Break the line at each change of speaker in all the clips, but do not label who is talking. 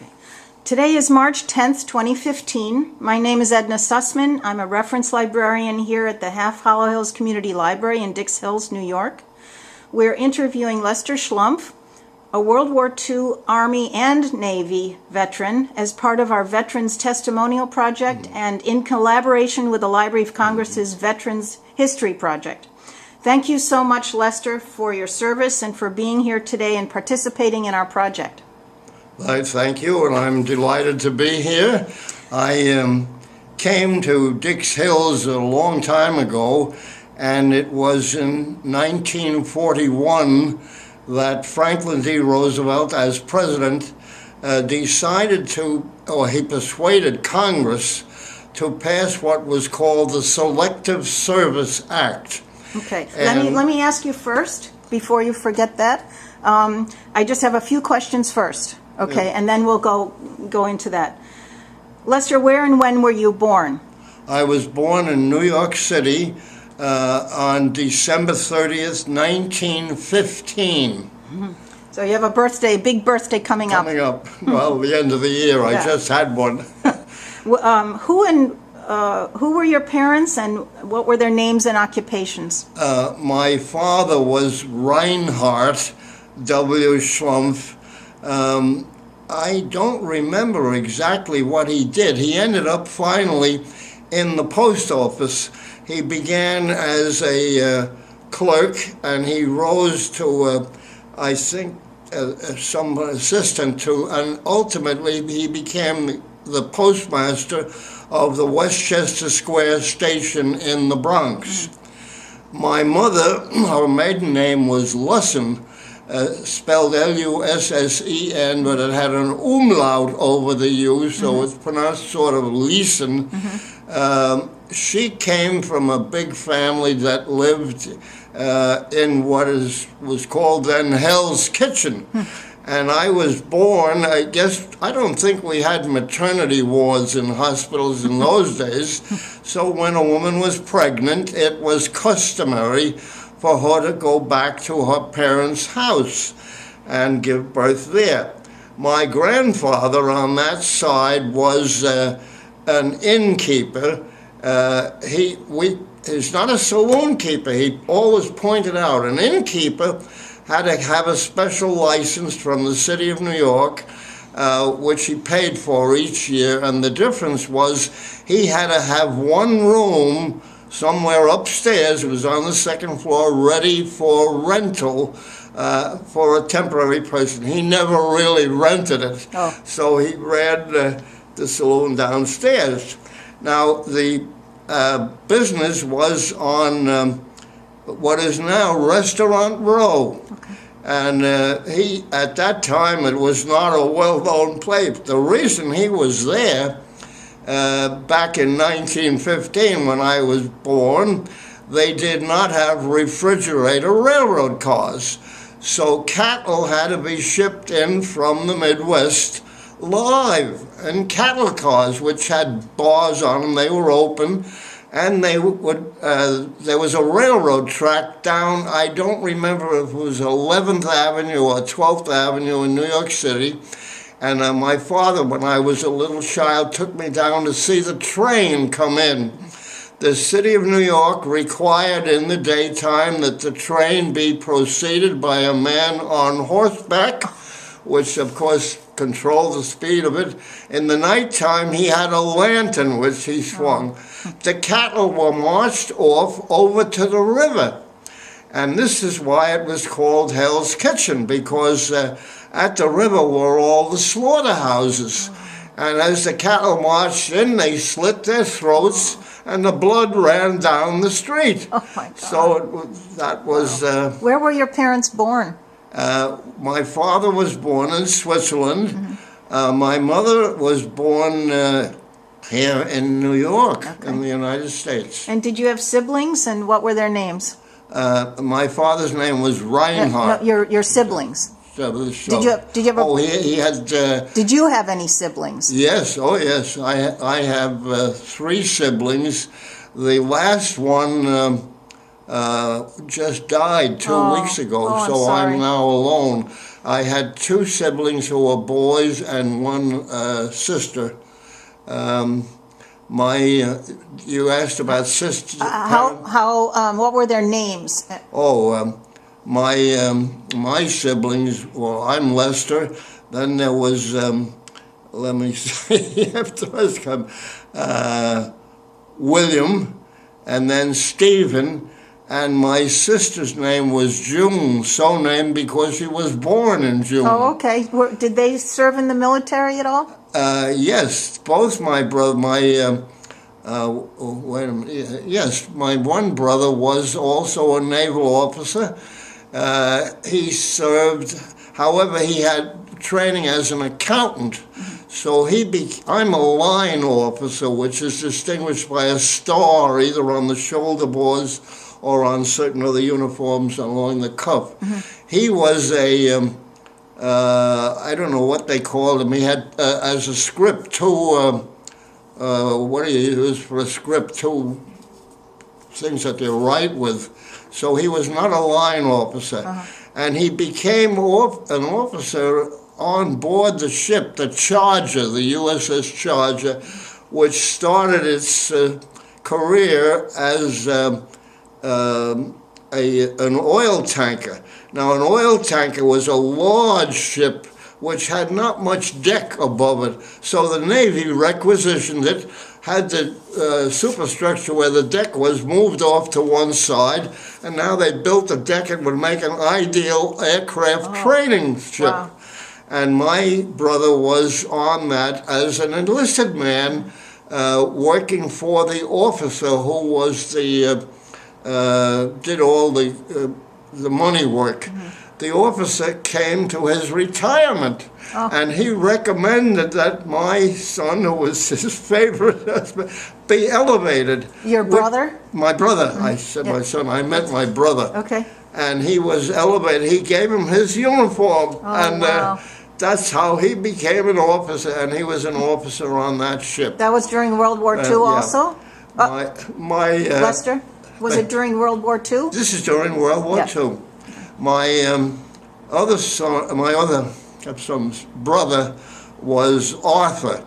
Okay. Today is March 10th, 2015. My name is Edna Sussman. I'm a reference librarian here at the Half Hollow Hills Community Library in Dix Hills, New York. We're interviewing Lester Schlumpf, a World War II Army and Navy veteran, as part of our Veterans Testimonial Project and in collaboration with the Library of Congress's Veterans History Project. Thank you so much, Lester, for your service and for being here today and participating in our project.
Thank you, and I'm delighted to be here. I came to Dix Hills a long time ago, and it was in 1941 that Franklin D. Roosevelt, as president, decided to, or he persuaded Congress to pass what was called the Selective Service Act.
Okay, let me ask you first, before you forget that. I just have a few questions first. Okay, yeah. And then we'll go into that. Lester, where and when were you born?
I was born in New York City on December 30th, 1915.
Mm-hmm. So you have a birthday, big birthday coming up.
Coming up. Well, the end of the year.
Yeah.
I just had one.
Who were your parents, and what were their names and occupations?
My father was Reinhardt W. Schlumpf. I don't remember exactly what he did. He ended up finally in the post office. He began as a clerk, and he rose to, I think, some assistant to, and ultimately he became the postmaster of the Westchester Square station in the Bronx. Mm-hmm. My mother, her maiden name was Lusson, spelled L-U-S-S-E-N, but it had an umlaut over the U, so mm-hmm. It's pronounced sort of Leeson. Mm-hmm. She came from a big family that lived in what was called then Hell's Kitchen. And I was born, I don't think we had maternity wards in hospitals in those days, so when a woman was pregnant, it was customary for her to go back to her parents' house and give birth there. My grandfather on that side was an innkeeper. He's not a saloon keeper. He always pointed out an innkeeper had to have a special license from the city of New York, which he paid for each year, and the difference was he had to have one room somewhere upstairs, it was on the second floor, ready for rental for a temporary person. He never really rented it, so he ran the saloon downstairs. Now, the business was on what is now Restaurant Row. Okay. And at that time, it was not a well-known place. The reason he was there back in 1915, when I was born, they did not have refrigerator railroad cars. So cattle had to be shipped in from the Midwest live in cattle cars, which had bars on them. They were open, and there was a railroad track down, I don't remember if it was 11th Avenue or 12th Avenue in New York City. And my father, when I was a little child, took me down to see the train come in. The city of New York required in the daytime that the train be preceded by a man on horseback, which of course controlled the speed of it. In the nighttime, he had a lantern which he swung. The cattle were marched off over to the river. And this is why it was called Hell's Kitchen, because at the river were all the slaughterhouses. And as the cattle marched in, they slit their throats, and the blood ran down the street.
Oh my God.
So that was...
Where were your parents born?
My father was born in Switzerland. Mm-hmm. My mother was born here in New York, in the United States.
And did you have siblings, and what were their names?
My father's name was Reinhardt.
No, your siblings. Did you have
he had...
did you have any siblings?
Yes, yes. I have 3 siblings. The last one just died 2 weeks ago, so I'm now alone. I had two siblings who were boys and one sister. You asked about sisters.
What were their names?
My siblings. Well, I'm Lester. Then there was. Let me see. After us come William, and then Stephen. And my sister's name was June, so named because she was born in June.
Oh, okay. Did they serve in the military at all?
Yes, both my brother, wait a minute, yes, my one brother was also a naval officer. He served, however, he had training as an accountant. So I'm a line officer, which is distinguished by a star either on the shoulder boards or on certain other uniforms along the cuff. He was I don't know what they called him. He had, as a script, what do you use for a script? Two things that you write with. So he was not a line officer. And he became an officer on board the ship, the Charger, the USS Charger, which started its career as an oil tanker. Now, an oil tanker was a large ship which had not much deck above it, so the Navy requisitioned it, had the superstructure where the deck was moved off to one side, and now they built a deck and would make an ideal aircraft training ship.
Wow.
And my brother was on that as an enlisted man, working for the officer who was the did all the money work. The officer came to his retirement, and he recommended that my son, who was his favorite husband, be elevated.
Your brother?
My brother. I said my son. I meant my brother.
Okay.
And he was elevated. He gave him his uniform, and that's how he became an officer, and he was an officer on that ship.
That was during World War II also? Lester? Was it during World War II?
This is during World War II. My other son's brother was Arthur,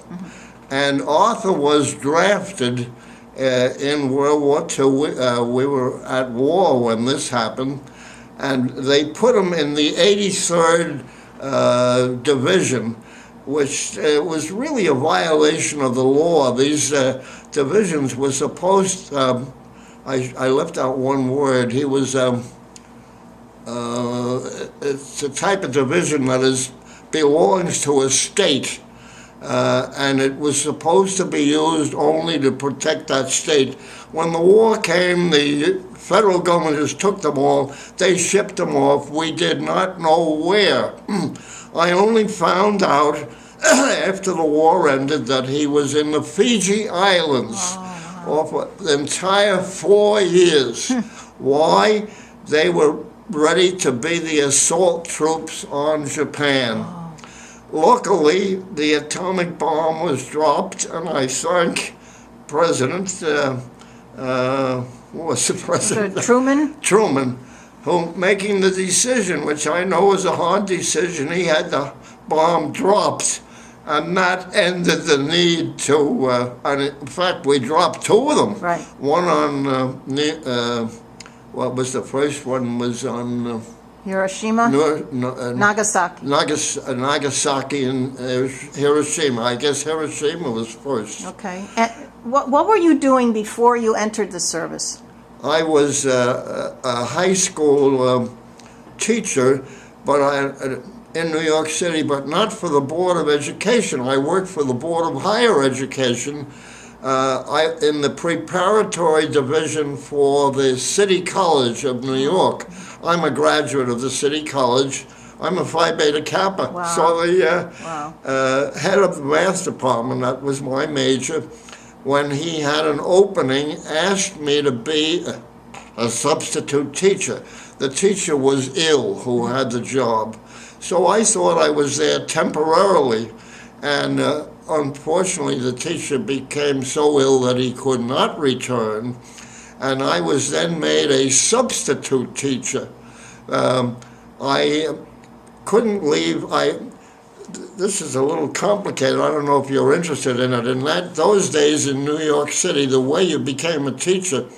and Arthur was drafted in World War II. We were at war when this happened, and they put him in the 83rd Division, which was really a violation of the law. These divisions were supposed. I left out one word. He was. It's a type of division that belongs to a state, and it was supposed to be used only to protect that state. When the war came, the federal government just took them all. They shipped them off. We did not know where. I only found out after the war ended that he was in the Fiji Islands for the entire 4 years. Why? They were ready to be the assault troops on Japan. Luckily, the atomic bomb was dropped, and I thank President, what was the president?
Truman?
Truman, who making the decision, which I know was a hard decision. He had the bomb dropped, and that ended the need to, and in fact, we dropped two of them.
Right.
One on what was the first one? Was on
Hiroshima? Nagasaki.
Nagasaki and Hiroshima. I guess Hiroshima was first.
Okay. And what were you doing before you entered the service?
I was a high school teacher, but in New York City, but not for the Board of Education. I worked for the Board of Higher Education. In the preparatory division for the City College of New York. I'm a graduate of the City College. I'm a Phi Beta Kappa.
Wow.
So the head of the math department, that was my major, when he had an opening, asked me to be a substitute teacher. The teacher was ill who had the job. So I thought I was there temporarily, and unfortunately, the teacher became so ill that he could not return, and I was then made a substitute teacher. I couldn't leave. This is a little complicated. I don't know if you're interested in it. In those days in New York City, the way you became a teacher,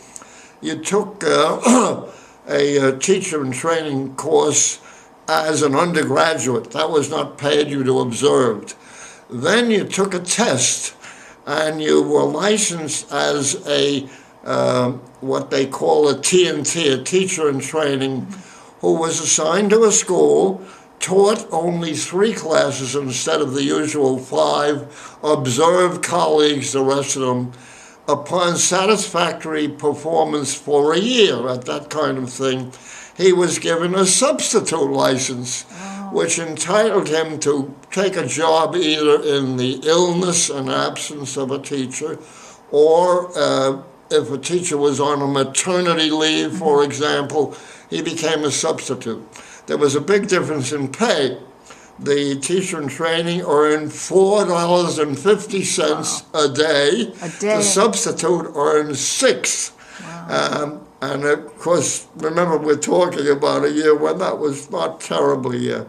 you took a teacher in training course as an undergraduate. That was not paid, you'd observed. Then you took a test, and you were licensed as a what they call a TNT, a teacher in training, who was assigned to a school, taught only 3 classes instead of the usual 5, observed colleagues, the rest of them, upon satisfactory performance for a year at that kind of thing. He was given a substitute license, which entitled him to take a job either in the illness and absence of a teacher, or if a teacher was on a maternity leave, for example, he became a substitute. There was a big difference in pay. The teacher in training earned $4.50 a day.
A day.
The substitute earned $6.
Wow.
And of course, remember, we're talking about a year when that was not terribly out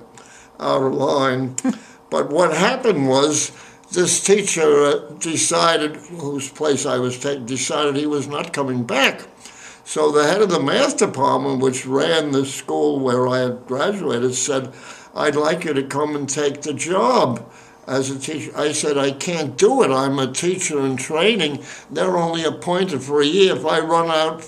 of line. But what happened was, this teacher decided, whose place I was taking, decided he was not coming back. So the head of the math department, which ran the school where I had graduated, said, I'd like you to come and take the job as a teacher. I said, I can't do it. I'm a teacher in training. They're only appointed for a year. If I run out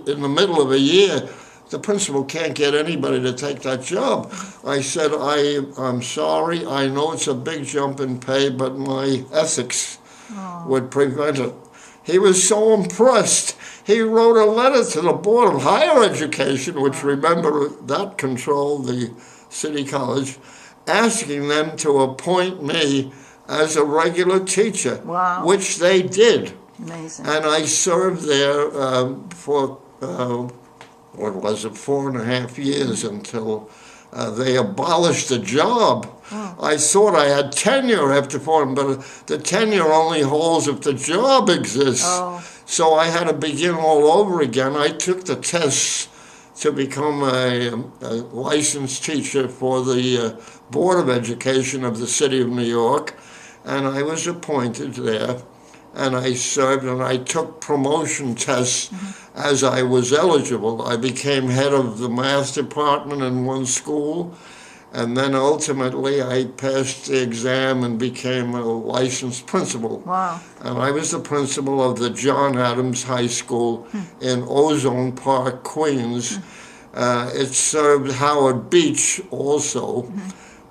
in the middle of a year, the principal can't get anybody to take that job. I said, I'm sorry. I know it's a big jump in pay, but my ethics would prevent it. He was so impressed. He wrote a letter to the Board of Higher Education, which, remember, that controlled the city college, asking them to appoint me as a regular teacher, which they did.
Amazing.
And I served there for, 4.5 years until they abolished the job. I thought I had tenure after 4, but the tenure only holds if the job exists. So I had to begin all over again. I took the tests to become a licensed teacher for the Board of Education of the City of New York, and I was appointed there, and I served, and I took promotion tests as I was eligible. I became head of the math department in one school, and then ultimately I passed the exam and became a licensed principal.
Wow.
And I was the principal of the John Adams High School in Ozone Park, Queens. It served Howard Beach also.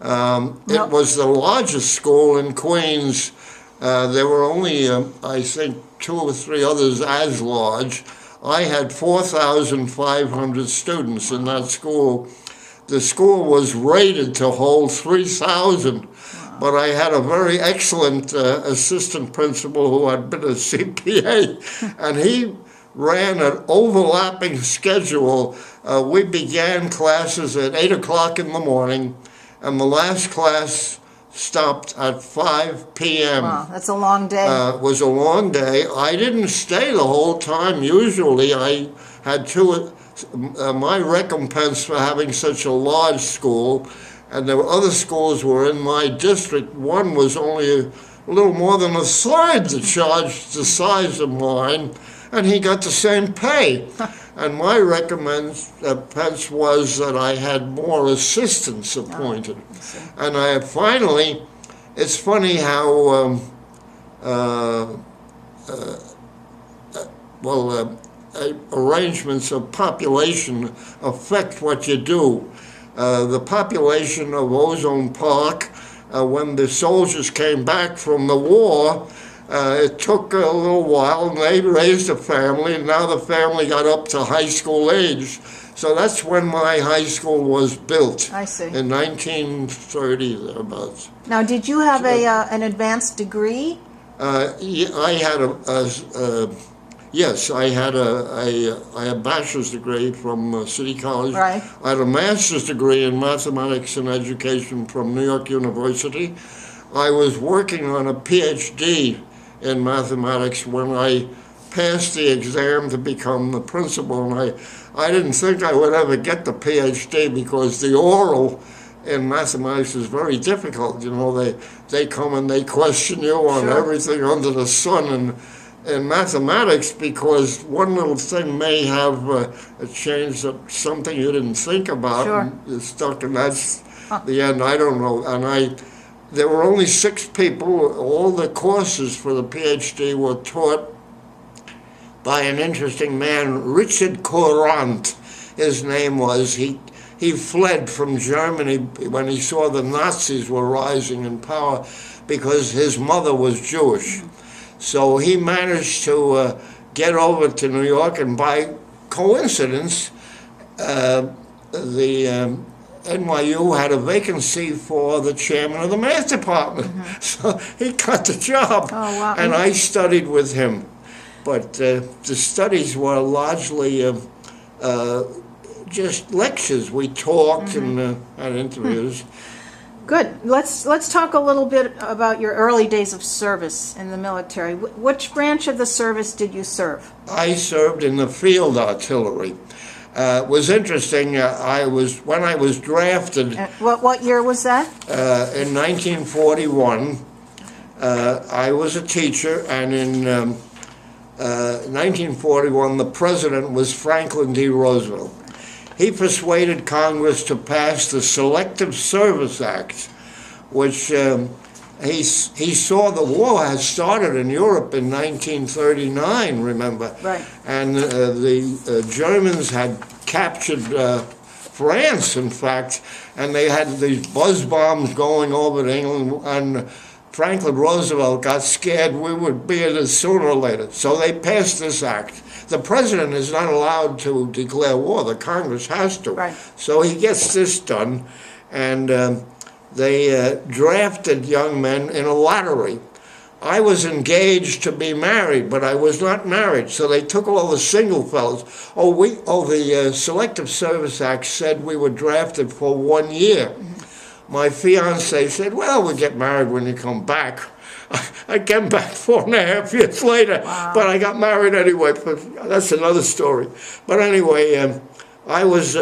It was the largest school in Queens. There were only, I think, 2 or 3 others as large. I had 4,500 students in that school. The school was rated to hold 3,000, but I had a very excellent assistant principal who had been a CPA, and he ran an overlapping schedule. We began classes at 8 o'clock in the morning, and the last class stopped at 5 p.m.
Wow, that's a long day.
It was a long day. I didn't stay the whole time. Usually I had my recompense for having such a large school, and there were other schools were in my district. One was only a little more than 1/3 the charge the size of mine, and he got the same pay. And my recompense was that I had more assistants appointed. And I finally, it's funny how, arrangements of population affect what you do. The population of Ozone Park, when the soldiers came back from the war, it took a little while, and they raised a family, and now the family got up to high school age. So that's when my high school was built.
I see.
In 1930, thereabouts.
Now, did you have an advanced degree?
I had yes, I had a bachelor's degree from City College.
Right.
I had a master's degree in mathematics and education from New York University. I was working on a PhD in mathematics when I passed the exam to become the principal, and I didn't think I would ever get the PhD because the oral in mathematics is very difficult. You know, they come and they question you on
Sure.
everything under the sun, and in mathematics, because one little thing may have changed something you didn't think about,
Sure.
and you're stuck, and that's the end. I don't know. And there were only 6 people. All the courses for the PhD were taught by an interesting man, Richard Courant, his name was. He fled from Germany when he saw the Nazis were rising in power because his mother was Jewish. So he managed to get over to New York, and by coincidence, the NYU had a vacancy for the chairman of the math department. So he got the job.
Oh, wow.
And I studied with him. But the studies were largely just lectures. We talked and had interviews.
Good. Let's talk a little bit about your early days of service in the military. Which branch of the service did you serve?
I served in the field artillery. It was interesting. When I was drafted
What year was that?
in 1941. I was a teacher, and in 1941, the president was Franklin D. Roosevelt. He persuaded Congress to pass the Selective Service Act, which he saw the war had started in Europe in 1939, remember?
Right.
And the Germans had captured France, in fact, and they had these buzz bombs going over to England, and Franklin Roosevelt got scared we would be in it sooner or later. So they passed this act. The president is not allowed to declare war. The Congress has to.
Right.
So he gets this done, and they drafted young men in a lottery. I was engaged to be married, but I was not married. So they took all the single fellows. The Selective Service Act said we were drafted for 1 year. My fiance said, well, we'll get married when you come back. I came back 4.5 years later,
Wow.
but I got married anyway, but that's another story. But anyway, I was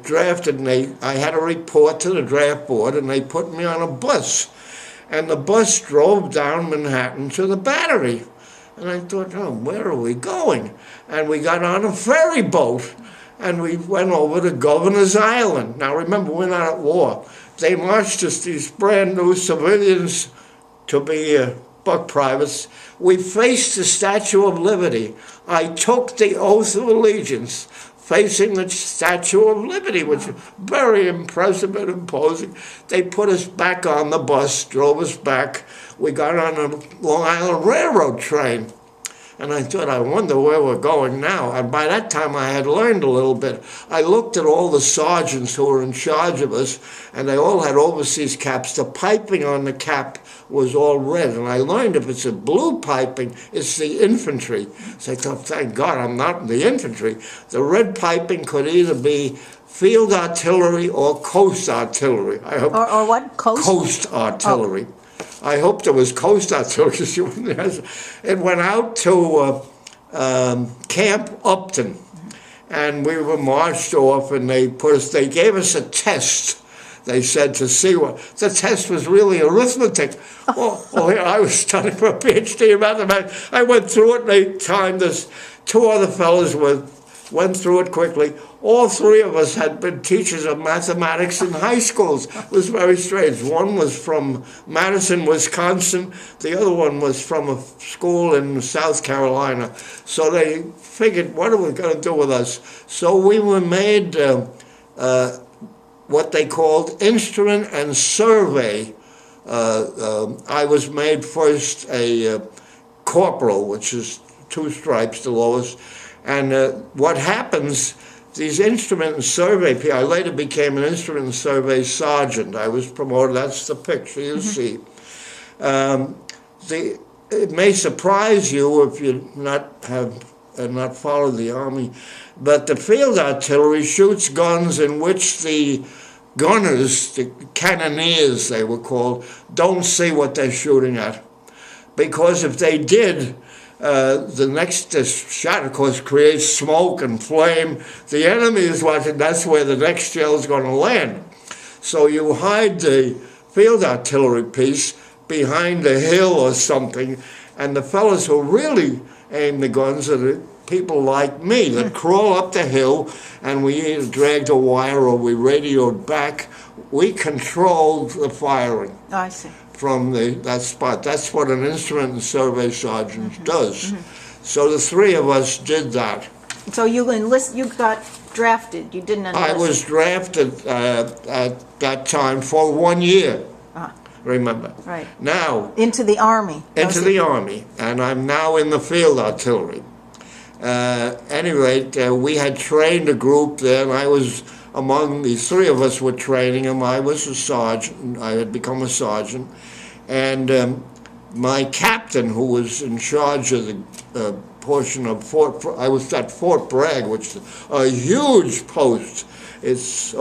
drafted, and I had to report to the draft board, and they put me on a bus. And the bus drove down Manhattan to the Battery. And I thought, oh, where are we going? And we got on a ferry boat, and we went over to Governor's Island. Now remember, we're not at war. They marched us, these brand new civilians, to be buck privates. We faced the Statue of Liberty. I took the oath of allegiance facing the Statue of Liberty, which is very impressive and imposing. They put us back on the bus, drove us back. We got on a Long Island Railroad train. And I thought, I wonder where we're going now. And by that time, I had learned a little bit. I looked at all the sergeants who were in charge of us, and they all had overseas caps. The piping on the cap was all red. And I learned if it's a blue piping, it's the infantry. So I thought, thank God I'm not in the infantry. The red piping could either be field artillery or coast artillery. I hope
Or what?
coast artillery. I hope there was coast artillery. It went out to Camp Upton, and we were marched off, and they gave us a test. They said to see what the test was really arithmetic. Here I was studying for a PhD in mathematics. I went through it, and they timed us. 2 other fellows went through it quickly. All 3 of us had been teachers of mathematics in high schools. It was very strange. One was from Madison, Wisconsin. The other one was from a school in South Carolina. So they figured, what are we going to do with us? So we were made what they called instrument and survey. I was made first a corporal, which is 2 stripes, the lowest. And what happens, these instrument and survey people, I later became an instrument and survey sergeant. I was promoted, that's the picture you see. It may surprise you if you not followed the Army, but the field artillery shoots guns in which the gunners, the cannoneers they were called, don't see what they're shooting at. Because if they did, the next shot, of course, creates smoke and flame. The enemy is watching. That's where the next shell is going to land. So you hide the field artillery piece behind a hill or something, and the fellows who really aim the guns are the people like me that crawl up the hill, and we either dragged a wire or we radioed back. We controlled the firing.
Oh, I see.
From that spot. That's what an instrument and survey sergeant does. So the three of us did that.
So you got drafted. You didn't enlist.
I was drafted at that time for 1 year. Remember?
Right.
Now
into the Army.
Into the Army, and I'm now in the field artillery. Any rate, we had trained a group there, and I was among the three of us were training them. I was a sergeant. I had become a sergeant, and my captain, who was in charge of the portion of I was at Fort Bragg, which is a huge post. It's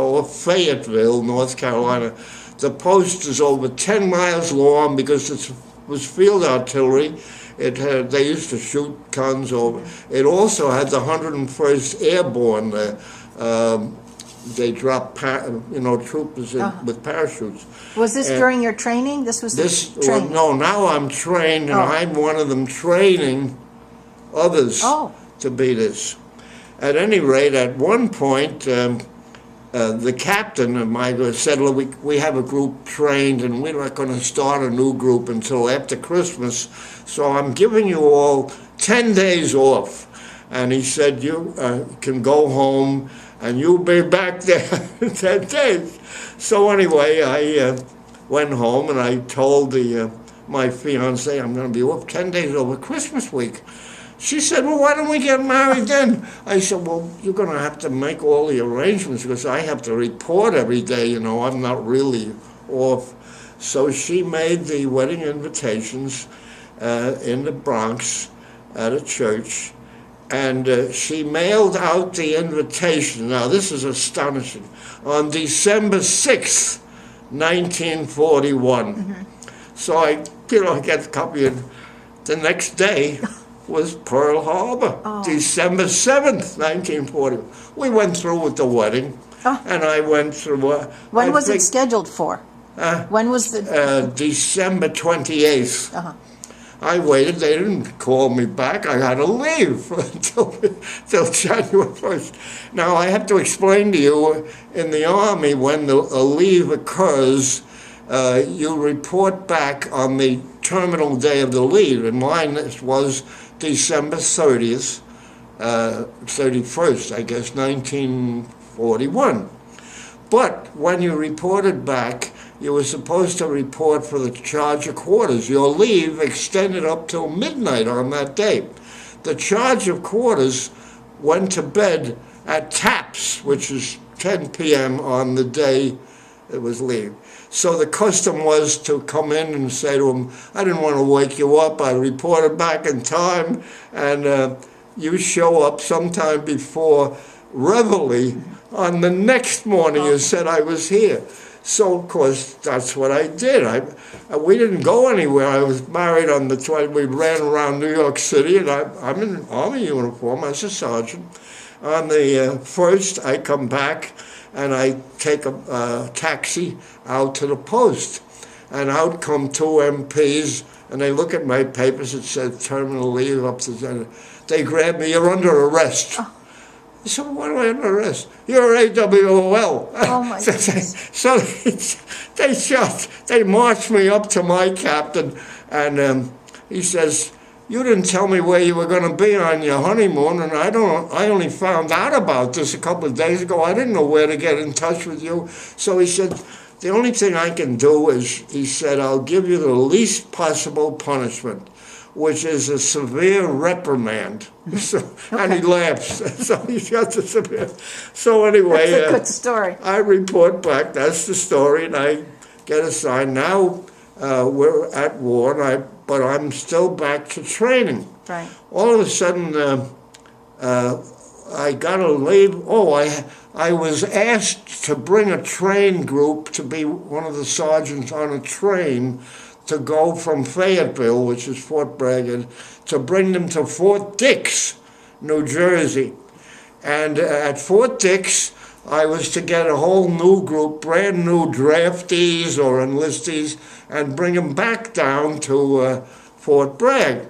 Fayetteville, North Carolina. The post is over 10 miles long because it was field artillery. They used to shoot guns over. It also had the 101st Airborne. They dropped, troopers with parachutes.
Was this during your training? This was training?
No, now I'm trained, and I'm one of them training others to be this. At any rate, at one point, the captain of my group said, "Look, we have a group trained, and we're not going to start a new group until after Christmas, so I'm giving you all 10 days off." And he said, "You can go home, and you'll be back there in 10 days." So anyway, I went home, and I told my fiancée, "I'm going to be off 10 days over Christmas week." She said, "Well, why don't we get married then?" I said, "Well, you're going to have to make all the arrangements because I have to report every day, I'm not really off." So she made the wedding invitations in the Bronx at a church, and she mailed out the invitation. Now, this is astonishing. On December 6th, 1941. So I get a copy, and the next day was Pearl Harbor, December 7th, 1940. We went through with the wedding, and I went through.
When was it scheduled for? When was the?
December 28th. I waited. They didn't call me back. I had to leave until January 1st. Now, I have to explain to you, in the Army, when a leave occurs, you report back on the terminal day of the leave, and mine was December 30th, 31st, I guess, 1941. But when you reported back, you were supposed to report for the charge of quarters. Your leave extended up till midnight on that day. The charge of quarters went to bed at taps, which is 10 p.m. on the day it was leave. So the custom was to come in and say to him, "I didn't want to wake you up. I reported back in time, and you show up sometime before reveille on the next morning. You said I was here." So, of course, that's what I did. We didn't go anywhere. I was married on the 20th. We ran around New York City, and I'm in an Army uniform as a sergeant. On the 1st, I come back, and I take a taxi out to the post. And out come two MPs, and they look at my papers. It said terminal leave up to. They grab me. "You're under arrest." I said, "Why am I under arrest?" "You're AWOL."
Oh, my goodness.
So they marched me up to my captain, and he says, "You didn't tell me where you were going to be on your honeymoon, and I only found out about this a couple of days ago. I didn't know where to get in touch with you." So he said, "The only thing I can do is," he said, "I'll give you the least possible punishment, which is a severe reprimand." And he laughs. So he's got the severe. So anyway,
that's a good story.
I report back. That's the story, and I get assigned. Now we're at war, but I'm still back to training.
Right.
All of a sudden, I got to leave. I was asked to bring a train group to be one of the sergeants on a train to go from Fayetteville, which is Fort Bragg, to bring them to Fort Dix, New Jersey. And at Fort Dix, I was to get a whole new group, brand new draftees or enlistees, and bring them back down to Fort Bragg.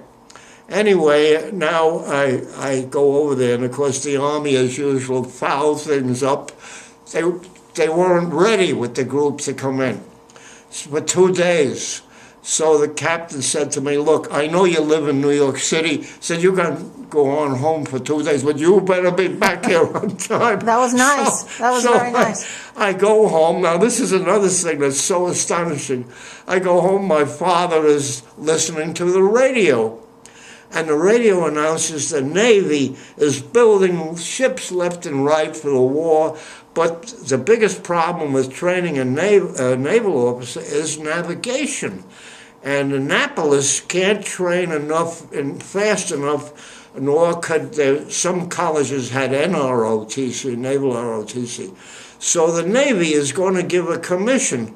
Anyway, now I go over there, and of course the Army, as usual, fouls things up. They weren't ready with the group to come in for 2 days. So the captain said to me, look, I know you live in New York City. He said, you can go on home for 2 days, but you better be back here on time.
That was nice. That was very nice.
I go home. Now, this is another thing that's so astonishing. I go home, my father is listening to the radio. And the radio announces the Navy is building ships left and right for the war. But the biggest problem with training a naval officer is navigation. And Annapolis can't train enough and fast enough, nor could there. Some colleges had NROTC, Naval ROTC. So the Navy is going to give a commission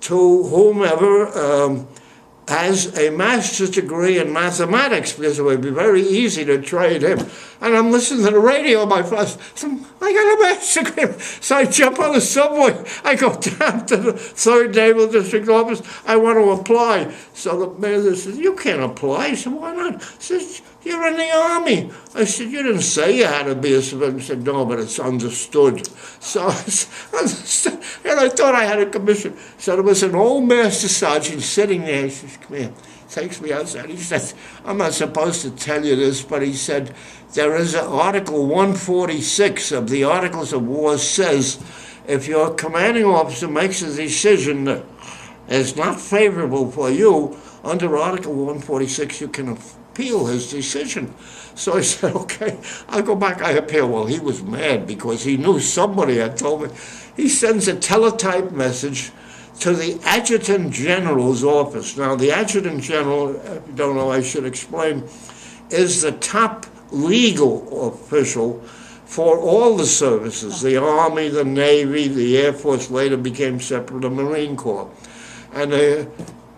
to whomever has a master's degree in mathematics, because it would be very easy to train him. And I'm listening to the radio, my father, I got a master's degree. So I jump on the subway. I go down to the 3rd Naval District office. I want to apply. So the manager says, you can't apply. I said, why not? He says, you're in the Army. I said, you didn't say you had to be a civilian. He said, no, but it's understood. So I understood, and I thought I had a commission. So there was an old master sergeant sitting there. He says, come here. Takes me outside. He says, I'm not supposed to tell you this, but he said, there is an Article 146 of the Articles of War says, if your commanding officer makes a decision that is not favorable for you, under Article 146, you can appeal his decision. So I said, okay, I'll go back, I appeal. Well, he was mad because he knew somebody had told me. He sends a teletype message to the Adjutant General's office. Now, the Adjutant General, if you don't know, I should explain, is the top legal official for all the services, the Army, the Navy, the Air Force, later became separate, the Marine Corps. And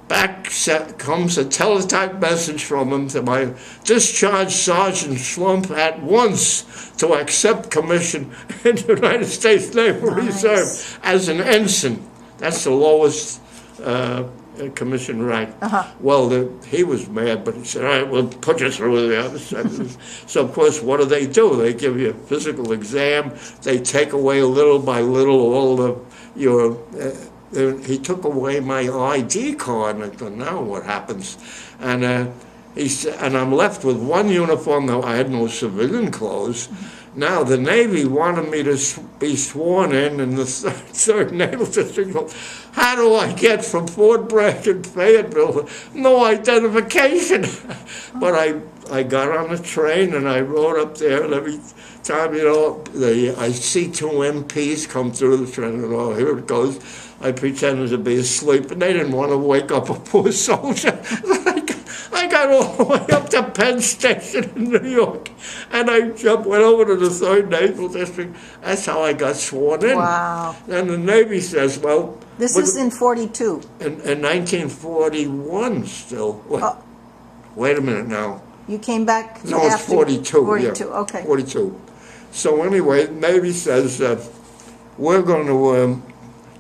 back comes a teletype message from him to my discharged Sergeant Schlumpf at once to accept commission in the United States Naval Reserve as an ensign. That's the lowest commission rank. Well, he was mad, but he said, all right, we'll put you through the other side. So, of course, what do? They give you a physical exam. They take away little by little all of your... he took away my ID card, and I thought, now what happens? And he said, and I'm left with one uniform, though I had no civilian clothes. Now, the Navy wanted me to be sworn in the 3rd Naval District. How do I get from Fort Bragg and Fayetteville? No identification. But I got on the train, and I rode up there, and every time, I see 2 MPs come through the train, and here it goes. I pretended to be asleep, and they didn't want to wake up a poor soldier. I got all the way up to Penn Station in New York, and I went over to the 3rd Naval District. That's how I got sworn in.
Wow.
And the Navy says, well...
This is in 42.
In 1941 still. Wait a minute now.
You came back
No, it's 42.
42,
yeah.
okay.
42. So anyway, Navy says, we're going to...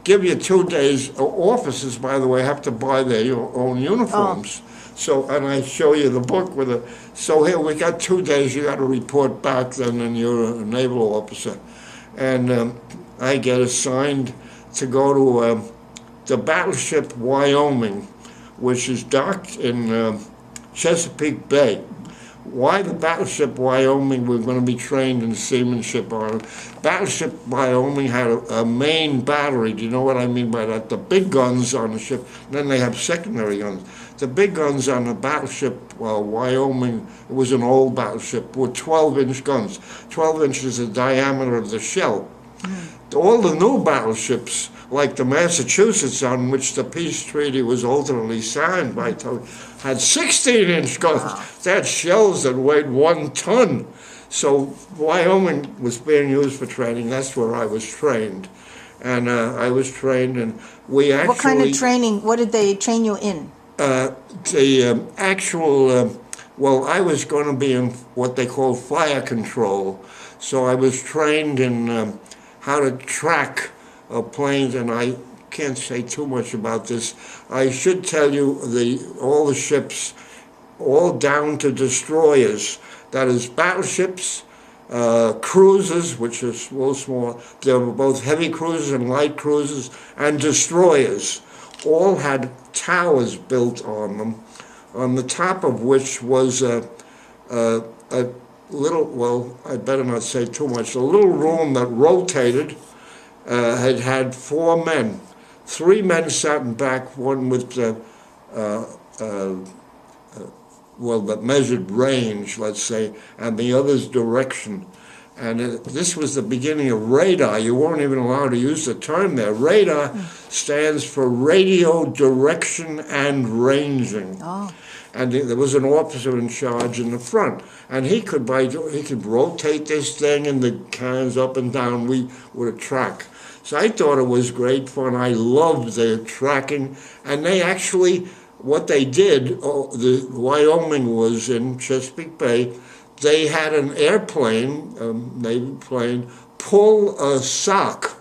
give you 2 days. Officers, by the way, have to buy their own uniforms. So, and I show you the book with it. So here, we got 2 days. You got to report back then, and you're a naval officer. And I get assigned to go to the battleship Wyoming, which is docked in Chesapeake Bay. Why the battleship Wyoming? We're going to be trained in seamanship on it. Battleship Wyoming had a main battery. Do you know what I mean by that? The big guns on the ship. Then they have secondary guns. The big guns on the battleship Wyoming, it was an old battleship, were 12-inch guns. 12 inches the diameter of the shell. All the new battleships, like the Massachusetts, on which the peace treaty was ultimately signed by, had 16-inch guns. Wow. They had shells that weighed 1 ton. So Wyoming was being used for training. That's where I was trained. And I was trained, and we actually...
What kind of training? What did they train you in?
The actual... well, I was going to be in what they call fire control. So I was trained in... how to track planes, and I can't say too much about this. I should tell you all the ships, all down to destroyers, that is battleships, cruisers, which are small. There were both heavy cruisers and light cruisers, and destroyers. All had towers built on them, on the top of which was a little, well, I better not say too much, a little room that rotated, had 4 men. 3 men sat in back, one with that measured range, let's say, and the other's direction. And this was the beginning of radar. You weren't even allowed to use the term there. Radar stands for radio direction and ranging.
Oh.
And there was an officer in charge in the front, and he could rotate this thing and the cans up and down. We would a track. So I thought it was great fun. I loved the tracking, and they actually, what they did, the Wyoming was in Chesapeake Bay. They had an airplane, Navy plane, pull a sock.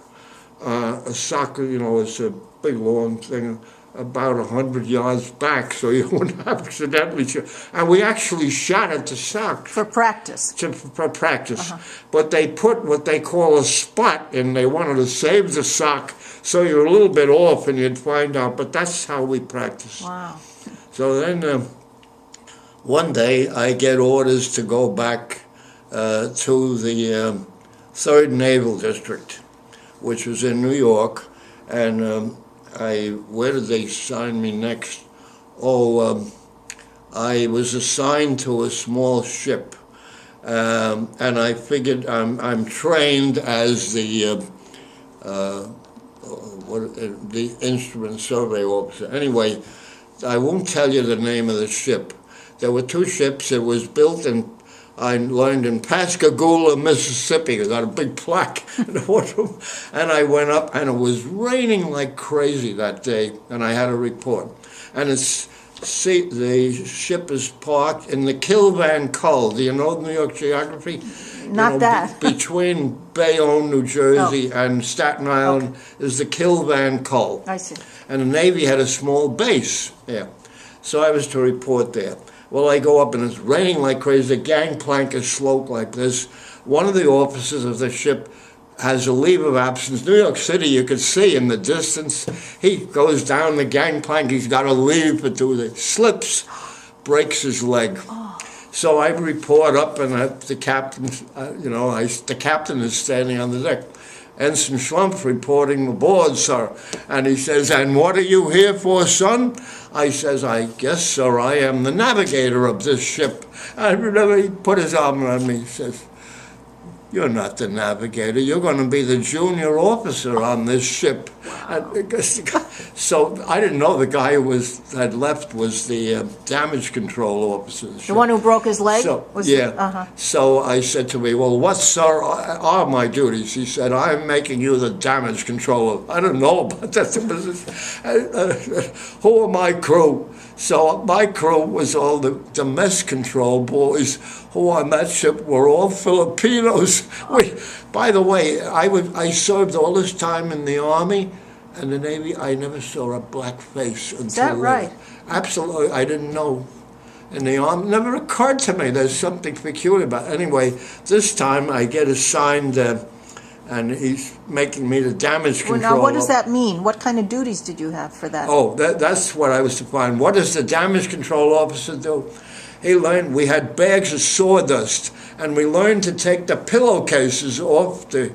A sock, it's a big long thing, about 100 yards back, so you wouldn't accidentally shoot. And we actually shot at the sock.
For practice.
For practice. But they put what they call a spot in. They wanted to save the sock, so you're a little bit off and you'd find out. But that's how we practice.
Wow.
So then one day I get orders to go back to the 3rd Naval District, which was in New York, and where did they assign me next? I was assigned to a small ship, and I figured I'm trained as the instrument survey officer. Anyway, I won't tell you the name of the ship. There were 2 ships. It was built I learned in Pascagoula, Mississippi. I got a big plaque in the wardrobe. And I went up, and it was raining like crazy that day, and I had a report. And the ship is parked in the Kilvan Cull. Do you know New York geography?
Not that.
Between Bayonne, New Jersey, and Staten Island is the Kilvan Cull.
I see.
And the Navy had a small base there. So I was to report there. Well, I go up, and it's raining like crazy. The gangplank is sloped like this. One of the officers of the ship has a leave of absence. New York City, you could see in the distance. He goes down the gangplank. He's got a leave for 2 days. Slips, breaks his leg. Oh. So I report up, and the captain, the captain is standing on the deck. Ensign Schlumpf reporting aboard, sir. And he says, "And what are you here for, son?" I says, "I guess, sir, I am the navigator of this ship." I remember he put his arm around me. He says, "You're not the navigator. You're going to be the junior officer on this ship." So I didn't know the guy who had left was the damage control officer.
The one who broke his leg?
So I said to me, "Well, what, sir, are my duties?" He said, "I'm making you the damage controller." I don't know about that. Who are my crew? So my crew was all the mess control boys who on that ship were all Filipinos. By the way, I served all this time in the Army and the Navy. I never saw a black face until
Is that right?
Absolutely, I didn't know. In the Army, it never occurred to me there's something peculiar about it. Anyway, this time I get assigned, and he's making me the damage controller.
Well, now, what does that mean? What kind of duties did you have for that?
Oh, that's what I was to find. What does the damage control officer do? He learned we had bags of sawdust, and we learned to take the pillowcases off the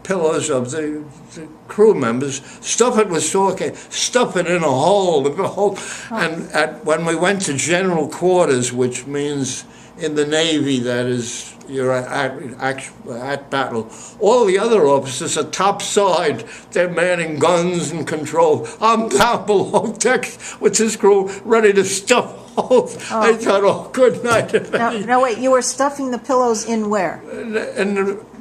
pillows of the crew members, stuff it with sawcase, stuff it in a hole. And when we went to general quarters, which means in the Navy, that is, you're at battle, all the other officers are topside. They're manning guns and control. I'm down below deck with this crew ready to stuff holes. I thought, oh, good night.
Now, wait, you were stuffing the pillows in where?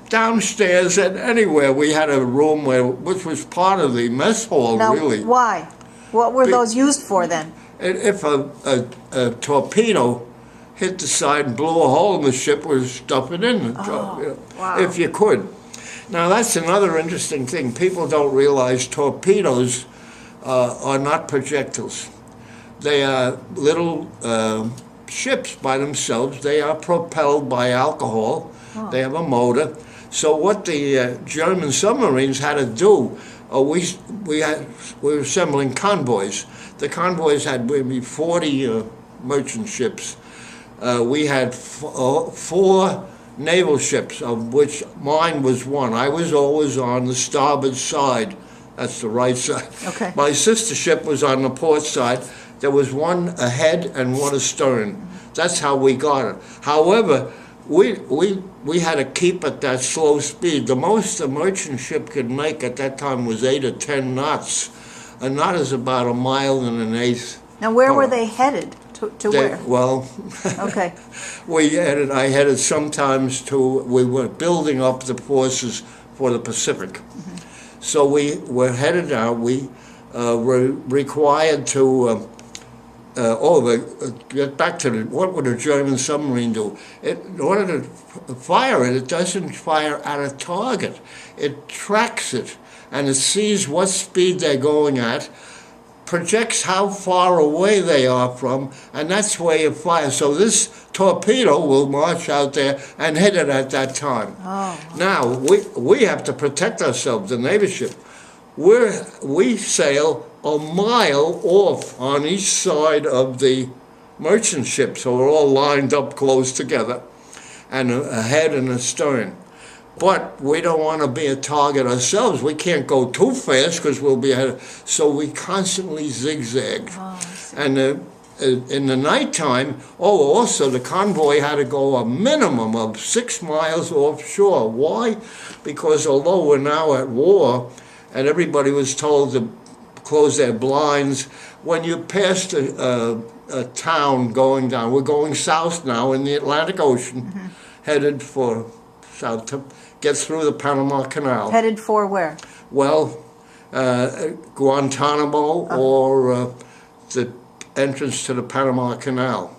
Downstairs and anywhere. We had a room which was part of the mess hall,
now,
really.
Why? What were those used for then?
If a torpedo hit the side and blew a hole in the ship, was stuff it in.
Wow.
If you could. Now that's another interesting thing. People don't realize torpedoes are not projectiles. They are little ships by themselves. They are propelled by alcohol. Oh. They have a motor. So what the German submarines had to do, we were assembling convoys. The convoys had maybe 40 merchant ships. We had four naval ships, of which mine was one. I was always on the starboard side. That's the right side.
Okay.
My sister ship was on the port side. There was one ahead and one astern. That's how we got it. However, we had to keep at that slow speed. The most a merchant ship could make at that time was 8 or 10 knots. A knot is about a mile and an eighth.
Now, where were they headed? To where?
Well,
okay.
I headed sometimes we were building up the forces for the Pacific. Mm-hmm. So we were headed out. We were required to get back to what would a German submarine do? In order to fire it, it doesn't fire at a target. It tracks it, and it sees what speed they're going at, projects how far away they are from, and that's where you fire. So this torpedo will march out there and hit it at that time.
Oh.
Now, we have to protect ourselves, the Navy ship. We sail a mile off on each side of the merchant ship, so we're all lined up close together, and a head and a stern. But we don't want to be a target ourselves. We can't go too fast because we'll be ahead. So we constantly zigzag.
Oh,
and in the nighttime, also the convoy had to go a minimum of 6 miles offshore. Why? Because although we're now at war, and everybody was told to close their blinds, when you passed a town going down, we're going south now in the Atlantic Ocean, mm-hmm. headed for south to get through the Panama Canal.
Headed for where?
Well, Guantanamo or the entrance to the Panama Canal.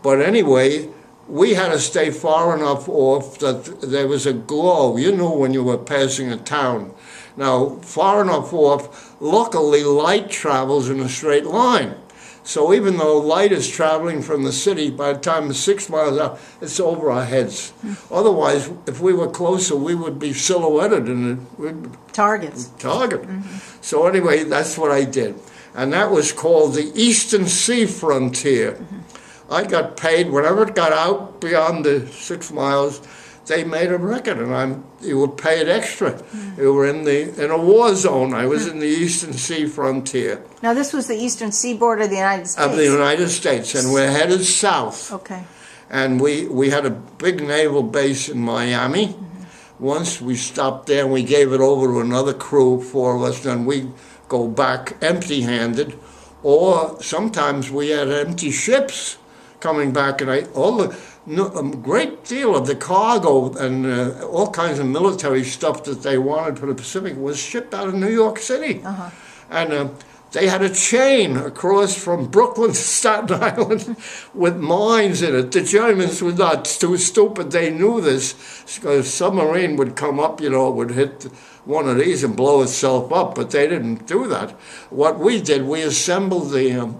But anyway, we had to stay far enough off that there was a glow. You knew when you were passing a town. Now, far enough off, luckily light travels in a straight line. So even though light is traveling from the city, by the time it's 6 miles out, it's over our heads. Otherwise, if we were closer, we would be silhouetted in the
target.
Mm-hmm. So anyway, that's what I did. And that was called the Eastern Sea Frontier. Mm-hmm. I got paid, whenever it got out beyond the 6 miles, they made a record, and you were paid extra. Mm-hmm. You were in a war zone. I was in the Eastern Sea Frontier.
Now, this was the eastern seaboard of the United States?
Of the United States, and we're headed south.
Okay.
And we had a big naval base in Miami. Mm-hmm. Once we stopped there, and we gave it over to another crew, 4 of us, then we go back empty-handed. Or sometimes we had empty ships coming back, and a great deal of the cargo and all kinds of military stuff that they wanted for the Pacific was shipped out of New York City. Uh-huh. And they had a chain across from Brooklyn to Staten Island with mines in it. The Germans were not too stupid. They knew this, because a submarine would come up, it would hit one of these and blow itself up, but they didn't do that. What we did, we assembled the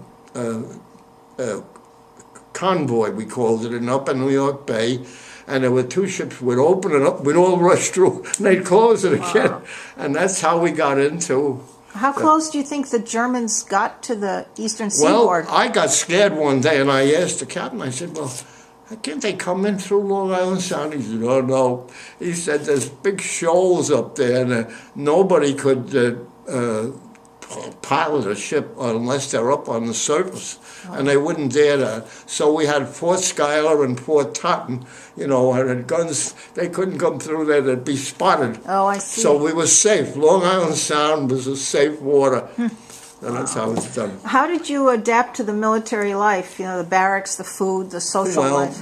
convoy, we called it, in upper New York Bay, and there were 2 ships. We'd open it up, we'd all rush through, and they'd close it again. Wow. And that's how we got into...
How close do you think the Germans got to the eastern seaboard?
Well, I got scared one day, and I asked the captain, I said, well, can't they come in through Long Island Sound? He said, oh, no. He said, there's big shoals up there, and nobody could pilot a ship unless they're up on the surface, and they wouldn't dare to. So we had Fort Schuyler and Fort Totten, and had guns. They couldn't come through there; they'd be spotted.
Oh, I see.
So we were safe. Long Island Sound was a safe water, and that's how it's done.
How did you adapt to the military life? The barracks, the food, the social life.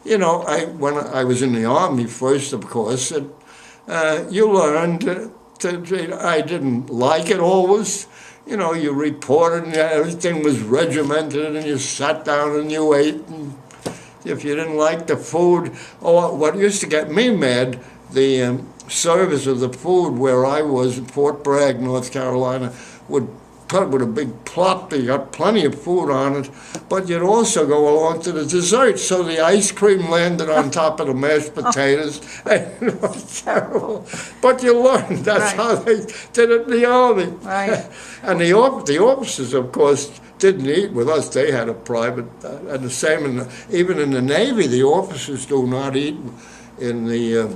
When I was in the Army first, of course, you learned. I didn't like it always. You reported and everything was regimented, and you sat down and you ate. And if you didn't like the food, what used to get me mad, the service of the food where I was in Fort Bragg, North Carolina, would put with a big plop. They got plenty of food on it, but you'd also go along to the dessert. So the ice cream landed on top of the mashed potatoes. It was terrible. But you learned. That's how they did it in the Army.
Right.
And the officers, of course, didn't eat with us. They had a private, and the same even in the Navy, the officers do not eat in the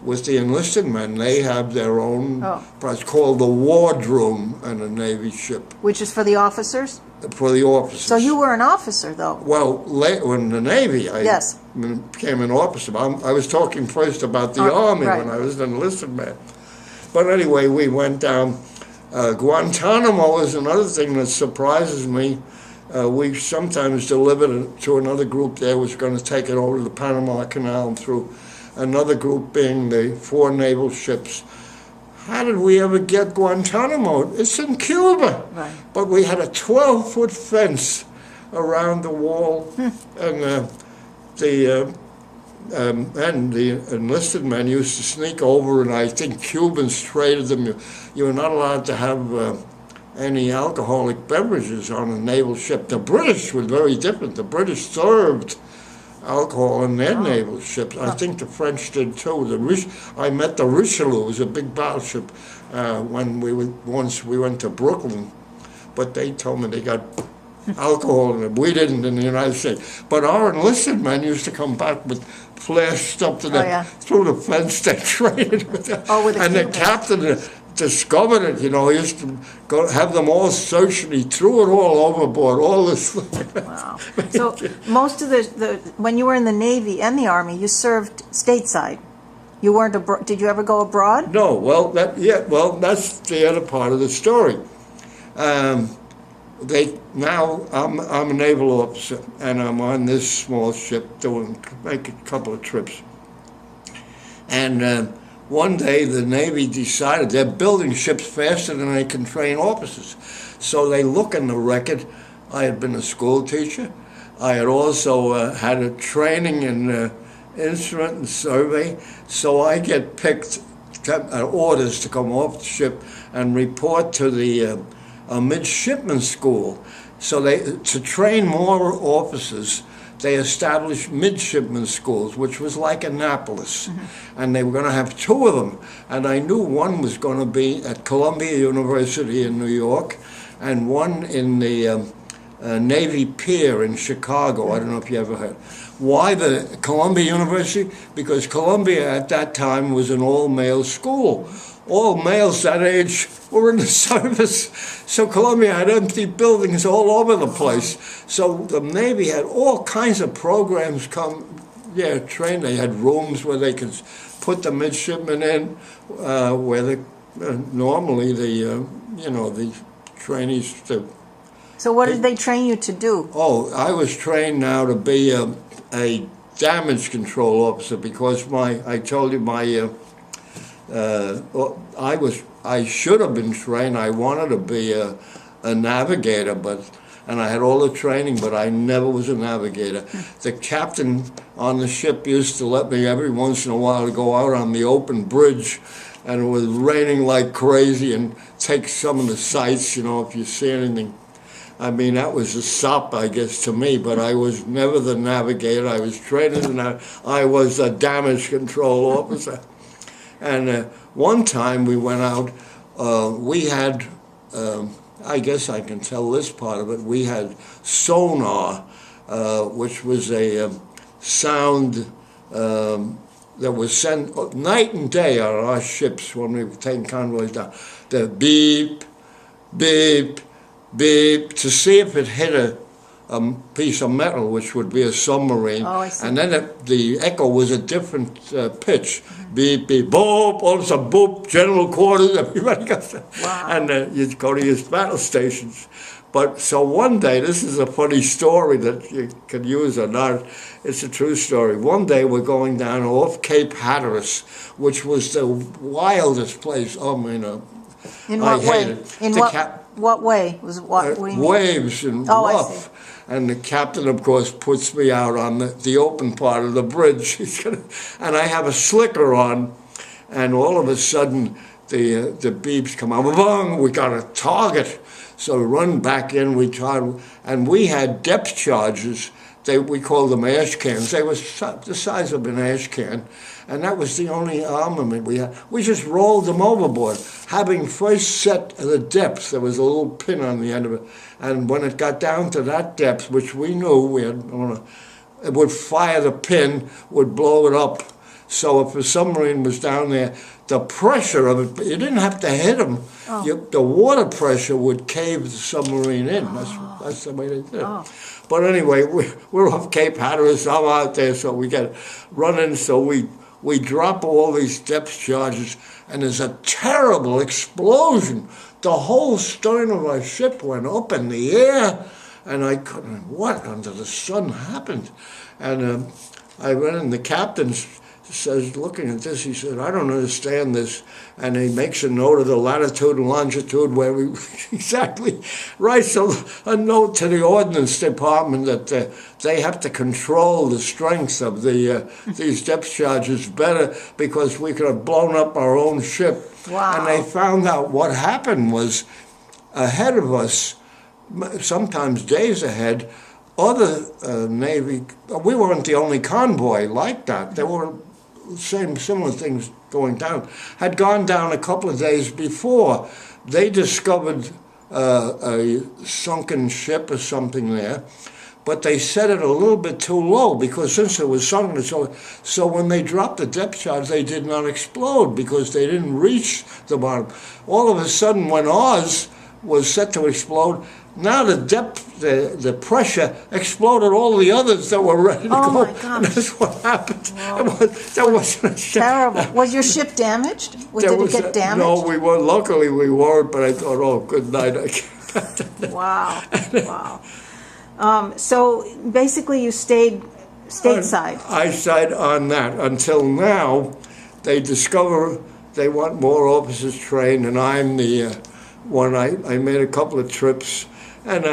with the enlisted men. They have their own, it's called the wardroom on a Navy ship.
Which is for the officers?
For the officers.
So you were an officer, though?
Well, in the Navy, I became an officer. I was talking first about the Army when I was an enlisted man. But anyway, we went down. Guantanamo is another thing that surprises me. We sometimes delivered it to another group there was going to take it over the Panama Canal and through. Another group being the 4 naval ships. How did we ever get Guantanamo? It's in Cuba.
Right.
But we had a 12-foot fence around the wall, and the enlisted men used to sneak over, and I think Cubans traded them. You were not allowed to have any alcoholic beverages on a naval ship. The British were very different. The British served alcohol in their naval ships. I think the French did too. I met the Richelieu, it was a big battleship, when once we went to Brooklyn, but they told me they got alcohol in it. We didn't in the United States. But our enlisted men used to come back with flashed up to through the fence. They traded with them. And the captain discovered it, he used to go have them all searched, and he threw it all overboard, all this.
Wow. So most of when you were in the Navy and the Army, you served stateside. You weren't abroad. Did you ever go abroad?
No. Well, that's the other part of the story. I'm a naval officer, and I'm on this small ship making a couple of trips. And one day the Navy decided they're building ships faster than they can train officers. So they look in the record. I had been a school teacher. I had also had a training in instrument and survey. So I get picked, orders to come off the ship and report to the midshipman school. So to train more officers, they established midshipman schools, which was like Annapolis. And they were going to have 2 of them. And I knew one was going to be at Columbia University in New York, and one in the Navy Pier in Chicago. I don't know if you ever heard. Why the Columbia University? Because Columbia at that time was an all-male school. All males that age were in the service. So Columbia had empty buildings all over the place. So the Navy had all kinds of programs train. They had rooms where they could put the midshipmen in, where normally the trainees to.
So what did they train you to do? Oh,
I was trained now to be a damage control officer, because I told you my. I should have been trained. I wanted to be a navigator, and I had all the training, but I never was a navigator. The captain on the ship used to let me every once in a while to go out on the open bridge, and it was raining like crazy, and take some of the sights, if you see anything. I mean, that was a sop, I guess, to me, but I was never the navigator. I was trained I was a damage control officer. And one time we went out, we had, I guess I can tell this part of it, we had sonar, which was a sound that was sent night and day on our ships when we were taking convoys down. The beep, beep, beep, to see if it hit a piece of metal, which would be a submarine.
Oh, I see.
And then the echo was a different pitch. Beep, beep, boop, all of a sudden, boop, general quarters, everybody got that.
Wow.
And you'd go to your battle stations. But so one day, this is a funny story that you can use or not. It's a true story. One day we're going down off Cape Hatteras, which was the wildest place. In
what way? In what way? What do you mean?
Waves and rough. And the captain, of course, puts me out on the open part of the bridge. And I have a slicker on, and all of a sudden the beeps come out, bong, we got a target. So we run back in, we tried, and we had depth charges. We called them ash cans. They were the size of an ash can, and that was the only armament we had. We just rolled them overboard. Having first set the depth, there was a little pin on the end of it, and when it got down to that depth, which we knew we had, it would fire the pin, would blow it up. So if a submarine was down there, the pressure of it, you didn't have to hit them. Oh. The water pressure would cave the submarine in. That's the way they did it. Oh. But anyway, we're off Cape Hatteras. I'm out there, so we get running. So we drop all these depth charges, and there's a terrible explosion. The whole stern of our ship went up in the air, and I couldn't, what under the sun happened? And I went in, the captain says, looking at this, he said, I don't understand this. And he makes a note of the latitude and longitude where we exactly writes a note to the Ordnance Department that they have to control the strength of these depth charges better because we could have blown up our own ship.
Wow.
And they found out what happened was ahead of us, sometimes days ahead, other Navy, we weren't the only convoy like that. There were similar things going down, had gone down a couple of days before. They discovered a sunken ship or something there, but they set it a little bit too low because since it was sunken, so when they dropped the depth charge, they did not explode because they didn't reach the bottom. All of a sudden, when ours was set to explode, now the depth, the pressure exploded all the others that were ready to go.
Oh my gosh.
And that's what happened. That wasn't a ship.
Terrible. Was your ship damaged? Did it get damaged?
No, we weren't. Luckily we weren't, but I thought, oh, good night.
Wow. Wow. So basically you stayed stateside.
I stayed on that until now. They discover they want more officers trained, and I'm the one. I made a couple of trips. And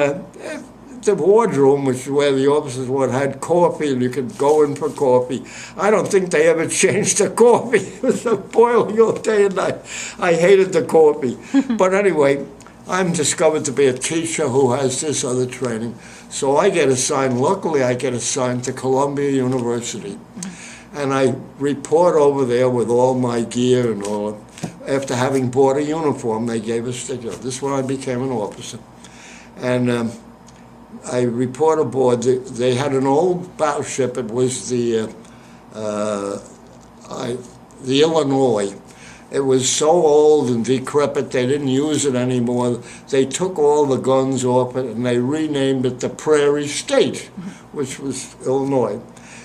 the wardroom, which is where the officers had coffee, and you could go in for coffee. I don't think they ever changed the coffee. It was boiling all day and night. I hated the coffee. But anyway, I'm discovered to be a teacher who has this other training. So I get assigned, luckily I get assigned to Columbia University. And I report over there with all my gear and all. After having bought a uniform, they gave us the job. This is when I became an officer. And I report aboard. They had an old battleship. It was the Illinois. It was so old and decrepit, they didn't use it anymore. They took all the guns off it, and they renamed it the Prairie State, which was Illinois.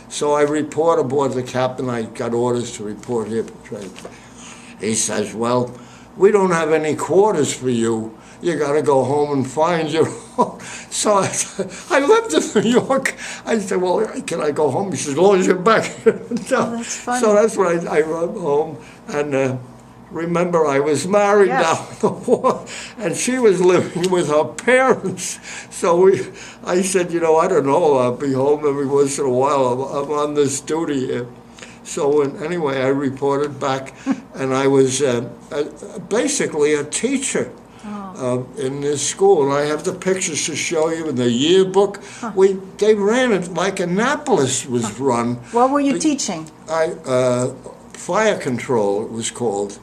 So I report aboard the captain. I got orders to report here for training. He says, well, we don't have any quarters for you. You got to go home and find your home. So I lived in New York. I said, well, can I go home? He said, as long as you're back.
That's funny.
So that's when I run home. And remember, I was married now in the war, and she was living with her parents. So I said, I don't know, I'll be home every once in a while. I'm on this duty here. So anyway, I reported back, and I was basically a teacher. In this school, and I have the pictures to show you in the yearbook. They ran it like Annapolis was run.
What were you teaching?
Fire control, it was called.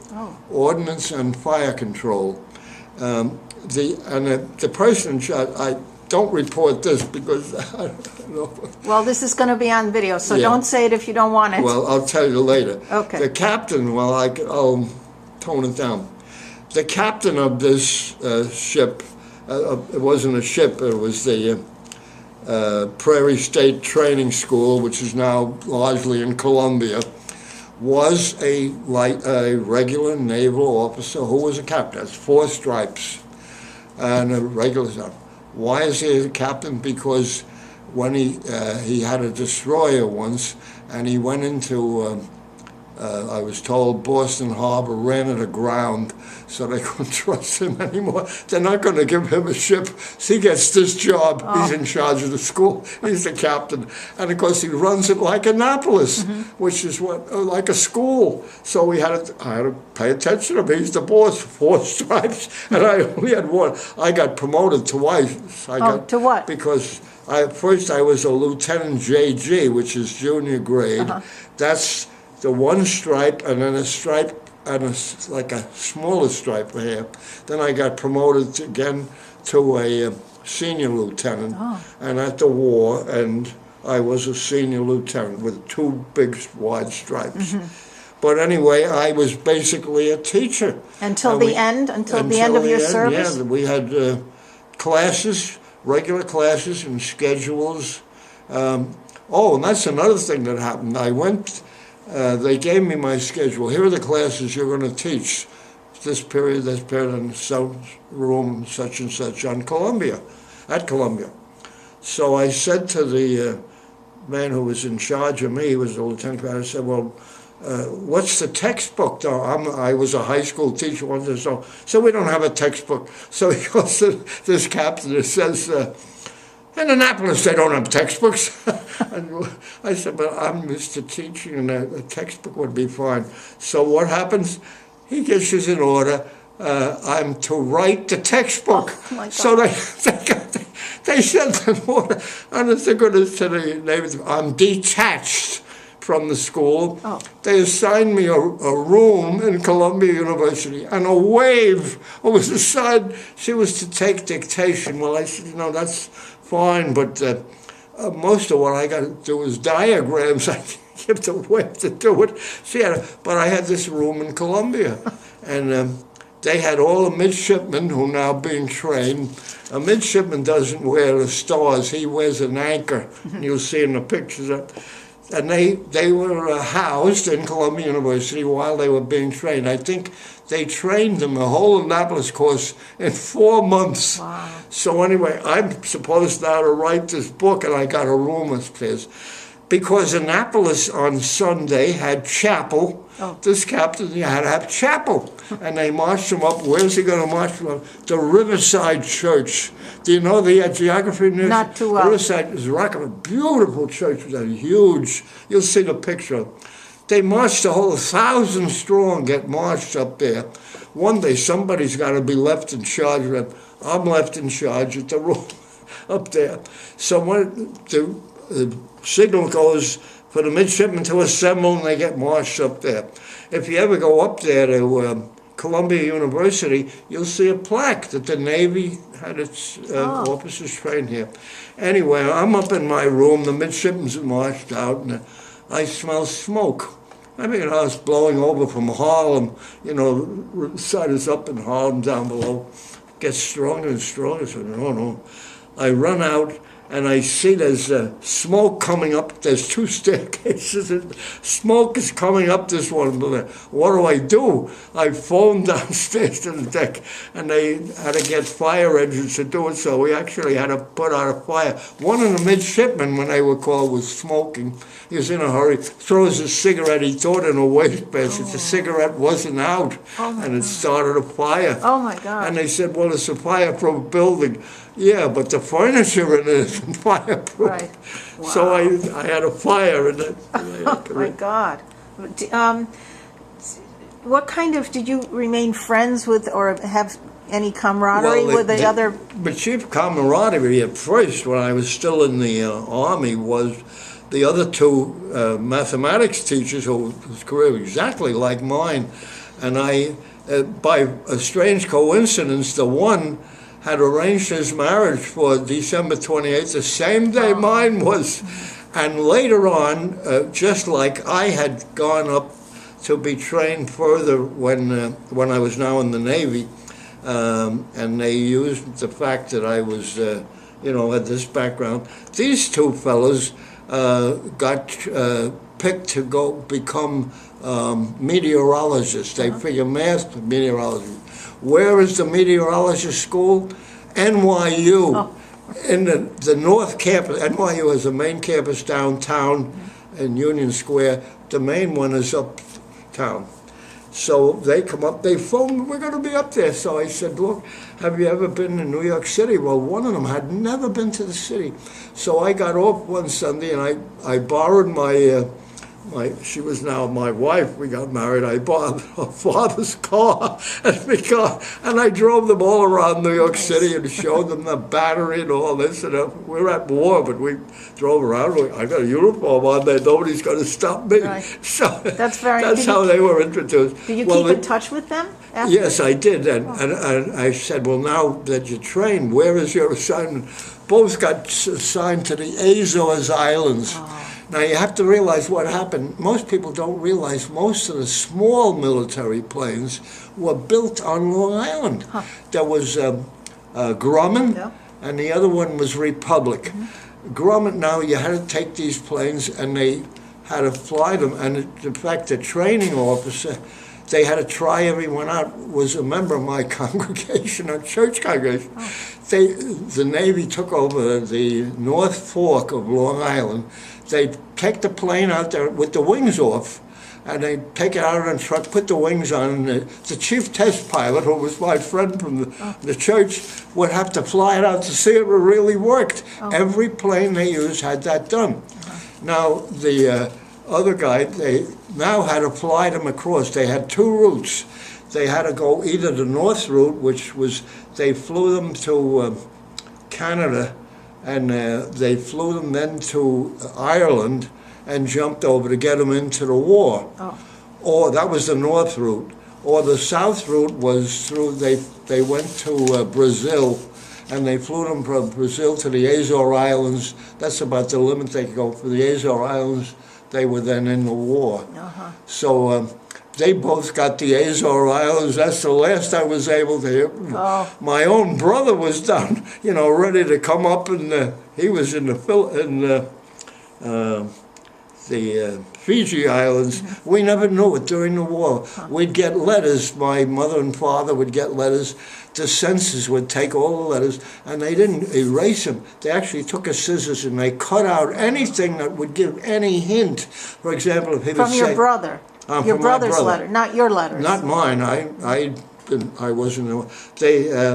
Ordnance and fire control. The person in charge, I don't report this because I don't know.
Well, this is going to be on video, so don't say it if you don't want it.
Well, I'll tell you later.
Okay.
The captain, I'll tone it down. The captain of this ship, it wasn't a ship, it was the Prairie State Training School, which is now largely in Columbia, was a regular naval officer who was a captain. That's 4 stripes and a regular. Why is he a captain? Because when he had a destroyer once, and he went into I was told Boston Harbor ran it aground, so they couldn't trust him anymore. They're not going to give him a ship. So he gets this job. He's in charge of the school. He's the captain. And, of course, he runs it like Annapolis, which is like a school. So I had to pay attention to him. He's the boss, 4 stripes, and I only had 1. I got promoted twice.
To what?
Because first I was a Lieutenant JG, which is junior grade. That's the 1 stripe, and then a stripe, and like a smaller stripe for hair. Then I got promoted again to a senior lieutenant, and at the war, and I was a senior lieutenant with 2 big wide stripes. But anyway, I was basically a teacher.
Until the end of your service?
Yeah, we had classes, regular classes and schedules. And that's another thing that happened. I went, they gave me my schedule. Here are the classes you're going to teach. This period, and some room, such and such, at Columbia. So I said to the man who was in charge of me, he was the lieutenant commander, I said, well, what's the textbook? I was a high school teacher once, so we don't have a textbook. So he goes to this captain and says, in Annapolis, they don't have textbooks. And I said, but I'm used to teaching, and a textbook would be fine. So what happens? He gets us an order. I'm to write the textbook.
Oh, my God.
So they sent an order, and they're going to the Navy, I'm detached from the school. They assigned me a room in Columbia University, and a wave was assigned. She was to take dictation. Well, I said, that's fine, but most of what I got to do is diagrams. I give the wave to do it. But I had this room in Columbia, and they had all the midshipmen who now being trained. A midshipman doesn't wear the stars; he wears an anchor. You'll see in the pictures. And they were housed in Columbia University while they were being trained. I think they trained them, a whole Annapolis course, in 4 months.
Wow.
So anyway, I'm supposed now to write this book, and I got a room upstairs. Because Annapolis on Sunday had chapel. This captain had to have chapel. And they marched him up. Where's he going to march him up? The Riverside Church. Do you know the geography?
Not too well.
Riverside is a beautiful church. It was huge. You'll see the picture. They marched a whole 1,000 strong, get marched up there. One day somebody's got to be left in charge of it. I'm left in charge at the room up there. So when the signal goes for the midshipmen to assemble, and they get marched up there. If you ever go up there to Columbia University, you'll see a plaque that the Navy had its officers trained here. Anyway, I'm up in my room, the midshipmen's are marched out, and I smell smoke. I mean, I was blowing over from Harlem, the side is up in Harlem down below. Gets stronger and stronger, so no. I run out, and I see there's smoke coming up. There's 2 staircases, and smoke is coming up this one. What do? I phoned downstairs to the deck, and they had to get fire engines to do it, so we actually had to put out a fire. One of the midshipmen, when they were called, was smoking. He was in a hurry, throws a cigarette, he threw it in a wastebasket. The cigarette wasn't out, and it started a fire.
Oh, my God.
And they said, well, it's a fireproof building. Yeah, but the furniture in it isn't fireproof.
Right. Wow.
So I had a fire in it.
Oh, my God. Did you remain friends with or have any camaraderie with the other?
The chief camaraderie at first, when I was still in the Army, was the other 2 mathematics teachers whose career was exactly like mine. And by a strange coincidence, the one had arranged his marriage for December 28th, the same day mine was. And later on, just like I had gone up to be trained further when I was now in the Navy, and they used the fact that I was, had this background. These 2 fellows got picked to go become meteorologists. They figure math meteorology. Where is the meteorologist school? NYU. In the North Campus. NYU has a main campus downtown in Union Square. The main one is up town. So they come up, they phone, we're going to be up there. So I said, look, have you ever been to New York City? Well, one of them had never been to the city. So I got off one Sunday and I borrowed she was now my wife, we got married, I borrowed her father's car and I drove them all around New York City and showed them the Battery and all this. And we're at war, but we drove around. I got a uniform on there, nobody's going to stop me.
Right.
So
that's
how they were introduced.
Did you keep in touch with them after?
Yes, I did. And I said, well, now that you're trained, where is your assignment? Both got assigned to the Azores Islands.
Oh.
Now, you have to realize what happened. Most people don't realize most of the small military planes were built on Long Island.
Huh.
There was Grumman,
Yeah.
and the other one was Republic.
Mm-hmm.
Grumman, now you had to take these planes, and they had to fly them. And in fact, the training officer, they had to try everyone out, was a member of my congregation, a church congregation.
Oh.
The Navy took over the North Fork of Long Island. They'd take the plane out there with the wings off, and they'd take it out on a truck, put the wings on, and the chief test pilot, who was my friend from the church, would have to fly it out to see if it really worked.
Oh.
Every plane they used had that done.
Uh-huh.
Now, the other guy, they now had to fly them across. They had two routes. They had to go either the north route, which was, they flew them to Canada, and they flew them then to Ireland and jumped over to get them into the war.
Oh.
Or that was the north route. Or the south route was through, they went to Brazil, and they flew them from Brazil to the Azores Islands. That's about the limit they could go. For the Azores Islands, they were then in the war.
Uh-huh.
So they both got the Azores Islands. That's the last I was able to hear.
Oh.
My own brother was down, ready to come up, and he was in the Fiji Islands.
Mm-hmm.
We never knew it during the war. We'd get letters. My mother and father would get letters. The census would take all the letters, and they didn't erase them. They actually took a scissors and they cut out anything that would give any hint. For example, if he would
From
say...
your brother? Your
from my
brother's
brother.
letter, not your letters?
Not mine. I wasn't.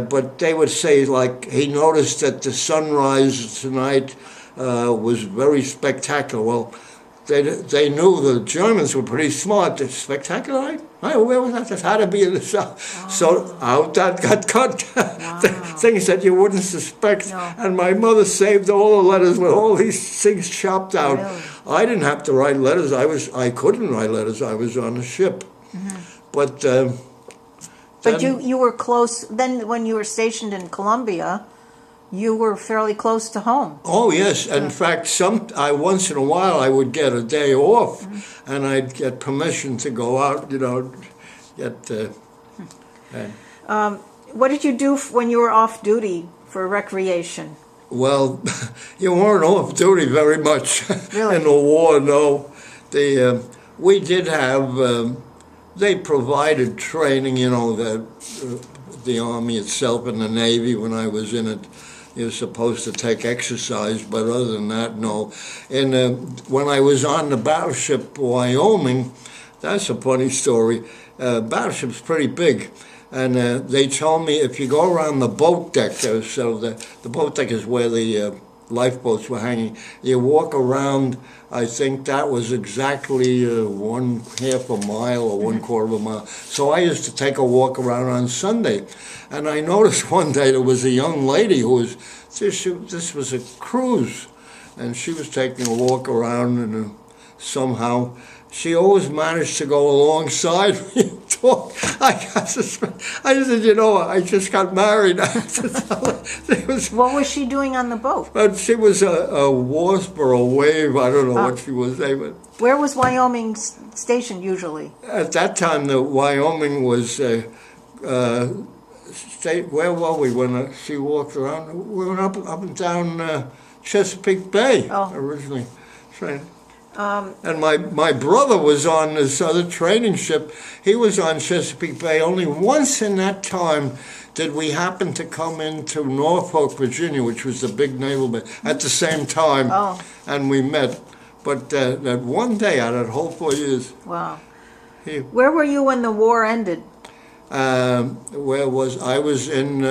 But they would say, like, he noticed that the sunrise tonight was very spectacular. Well, they knew the Germans were pretty smart. The spectacular night? Where was that? That had to be in the south.
Oh.
So out that got cut.
Wow.
Things that you wouldn't suspect.
No.
And my mother saved all the letters with all these things chopped out.
Really?
I didn't have to write letters. I couldn't write letters. I was on a ship.
Mm-hmm.
But
you were close, then when you were stationed in Colombia, you were fairly close to home.
Oh yes, in fact, once in a while I would get a day off, and I'd get permission to go out.
What did you do when you were off duty for recreation?
Well, you weren't off duty very much
Really?
in the war. No, we did have. They provided training. The Army itself and the Navy. When I was in it, you're supposed to take exercise, but other than that, no. And when I was on the battleship Wyoming, that's a funny story. Battleship's pretty big, and they told me if you go around the boat deck, so the boat deck is where the lifeboats were hanging. You walk around. I think that was exactly 1/2 a mile or 1/4 of a mile. So I used to take a walk around on Sunday, and I noticed one day there was a young lady who was, this was a cruise, and she was taking a walk around, and somehow she always managed to go alongside me and talk. I said, I just got married.
What was she doing on the boat?
But she was a wasp or a wave. I don't know what she was.
Where was Wyoming stationed usually?
At that time, the Wyoming was where were we when she walked around? We went up and down Chesapeake Bay originally. Trained. And my brother was on this other training ship. He was on Chesapeake Bay. Only once in that time did we happen to come into Norfolk, Virginia, which was the big naval base, at the same time, and we met. But that one day out of that whole 4 years.
Wow. Where were you when the war ended?
Where was I? Was in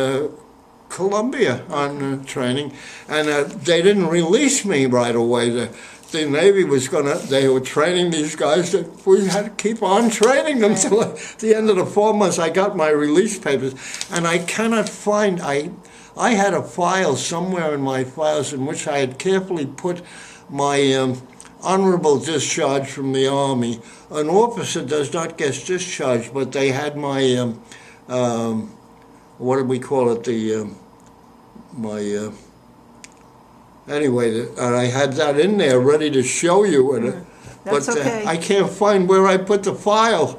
Colombia on training, and they didn't release me right away. The Navy was they were training these guys that we had to keep on training them till at the end of the 4 months. I got my release papers, and I cannot find, I had a file somewhere in my files in which I had carefully put my honorable discharge from the Army. An officer does not get discharged, but they had my, what do we call it, anyway, and I had that in there ready to show you.
That's
but
okay.
I can't find where I put the file.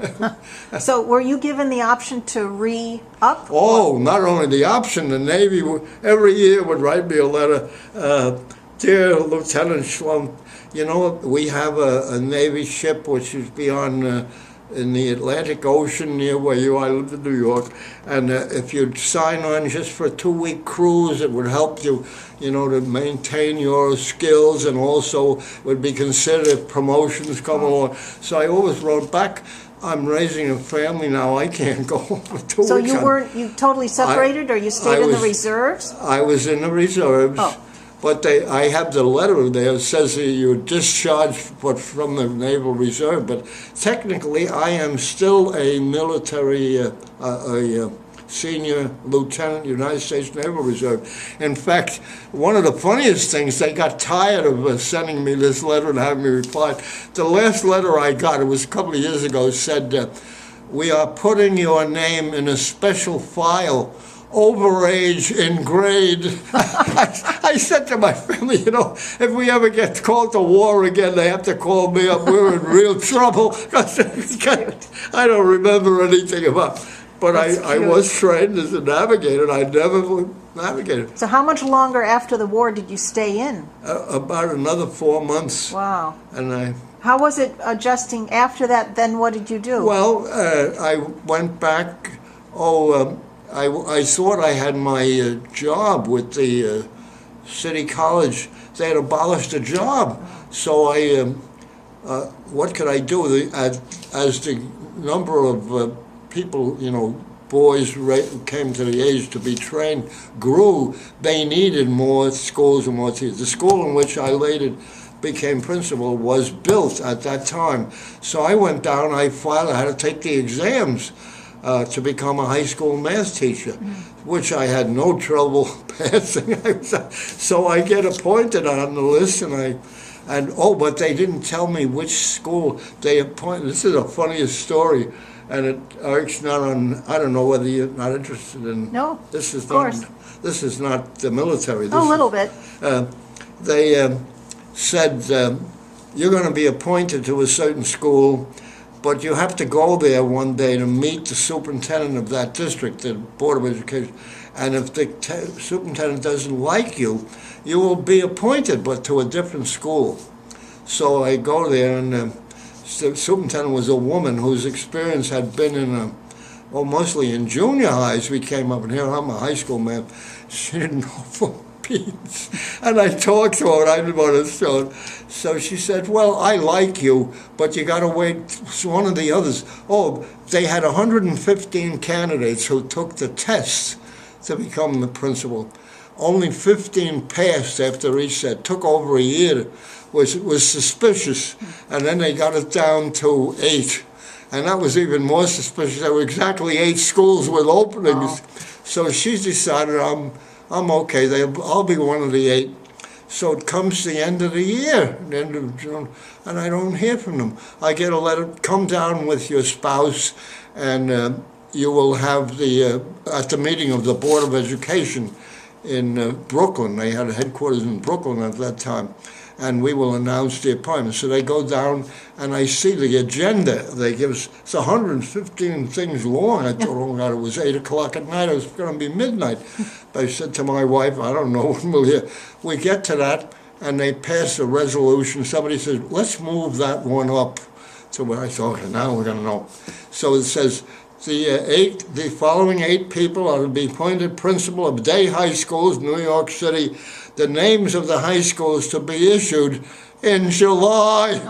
So were you given the option to re-up?
Oh, not only the option, the Navy every year would write me a letter. Dear Lieutenant Schlumpf, you know, we have a Navy ship which is beyond in the Atlantic Ocean near where I live in New York, and if you'd sign on just for a 2-week cruise, it would help you, you know, to maintain your skills, and also would be considered if promotions come along. So I always wrote back, I'm raising a family now, I can't go for 2 weeks.
So you totally separated, or you stayed in the reserves?
I was in the reserves.
Oh.
But I have the letter there. It says that you're discharged from the Naval Reserve. But technically, I am still a military, a senior lieutenant, United States Naval Reserve. In fact, one of the funniest things, they got tired of sending me this letter and having me reply. The last letter I got, it was a couple of years ago, said, we are putting your name in a special file, overage in grade. I said to my family, you know, if we ever get called to war again, they have to call me up. We're in real trouble. I don't remember anything about. But I was trained as a navigator, and I never navigated.
So how much longer after the war did you stay in?
About another 4 months.
Wow.
And
how was it adjusting after that? Then what did you do?
Well, I went back. I thought I had my job with the City College. They had abolished the job. So what could I do? As the number of people, you know, boys came to the age to be trained grew, they needed more schools and more teachers. The school in which I later became principal was built at that time. So I went down, I filed, I had to take the exams to become a high school math teacher, which I had no trouble passing. So I get appointed on the list, but they didn't tell me which school they appointed. This is the funniest story, and it's not on. I don't know whether you're not interested in.
No,
this is
of course.
This is not the military.
A little bit.
They said you're going to be appointed to a certain school, but you have to go there one day to meet the superintendent of that district, the Board of Education. And if the superintendent doesn't like you, you will be appointed, but to a different school. So I go there, and the superintendent was a woman whose experience had been in mostly in junior highs. We came up, and here I'm a high school man. She didn't know for beans. And I talked to her, and I didn't want to show it. So she said, well, I like you, but you got to wait. One of the others, they had 115 candidates who took the test to become the principal. Only 15 passed after each set. Took over a year. Was suspicious. And then they got it down to 8. And that was even more suspicious. There were exactly 8 schools with openings. Oh. So she decided I'm okay. I'll be one of the 8. So it comes the end of the year, the end of June, and I don't hear from them. I get a letter, come down with your spouse, and you will have at the meeting of the Board of Education in Brooklyn. They had a headquarters in Brooklyn at that time. And we will announce the appointment. So they go down, and I see the agenda. They give us, it's 115 things long. I thought, oh God, it was 8 o'clock at night. It was going to be midnight. But I said to my wife, I don't know when we'll hear. We get to that, and they pass a resolution. Somebody says, let's move that one up. So I thought, okay, now we're going to know. So it says, The following 8 people are to be appointed principal of day high schools, New York City. The names of the high schools to be issued in July.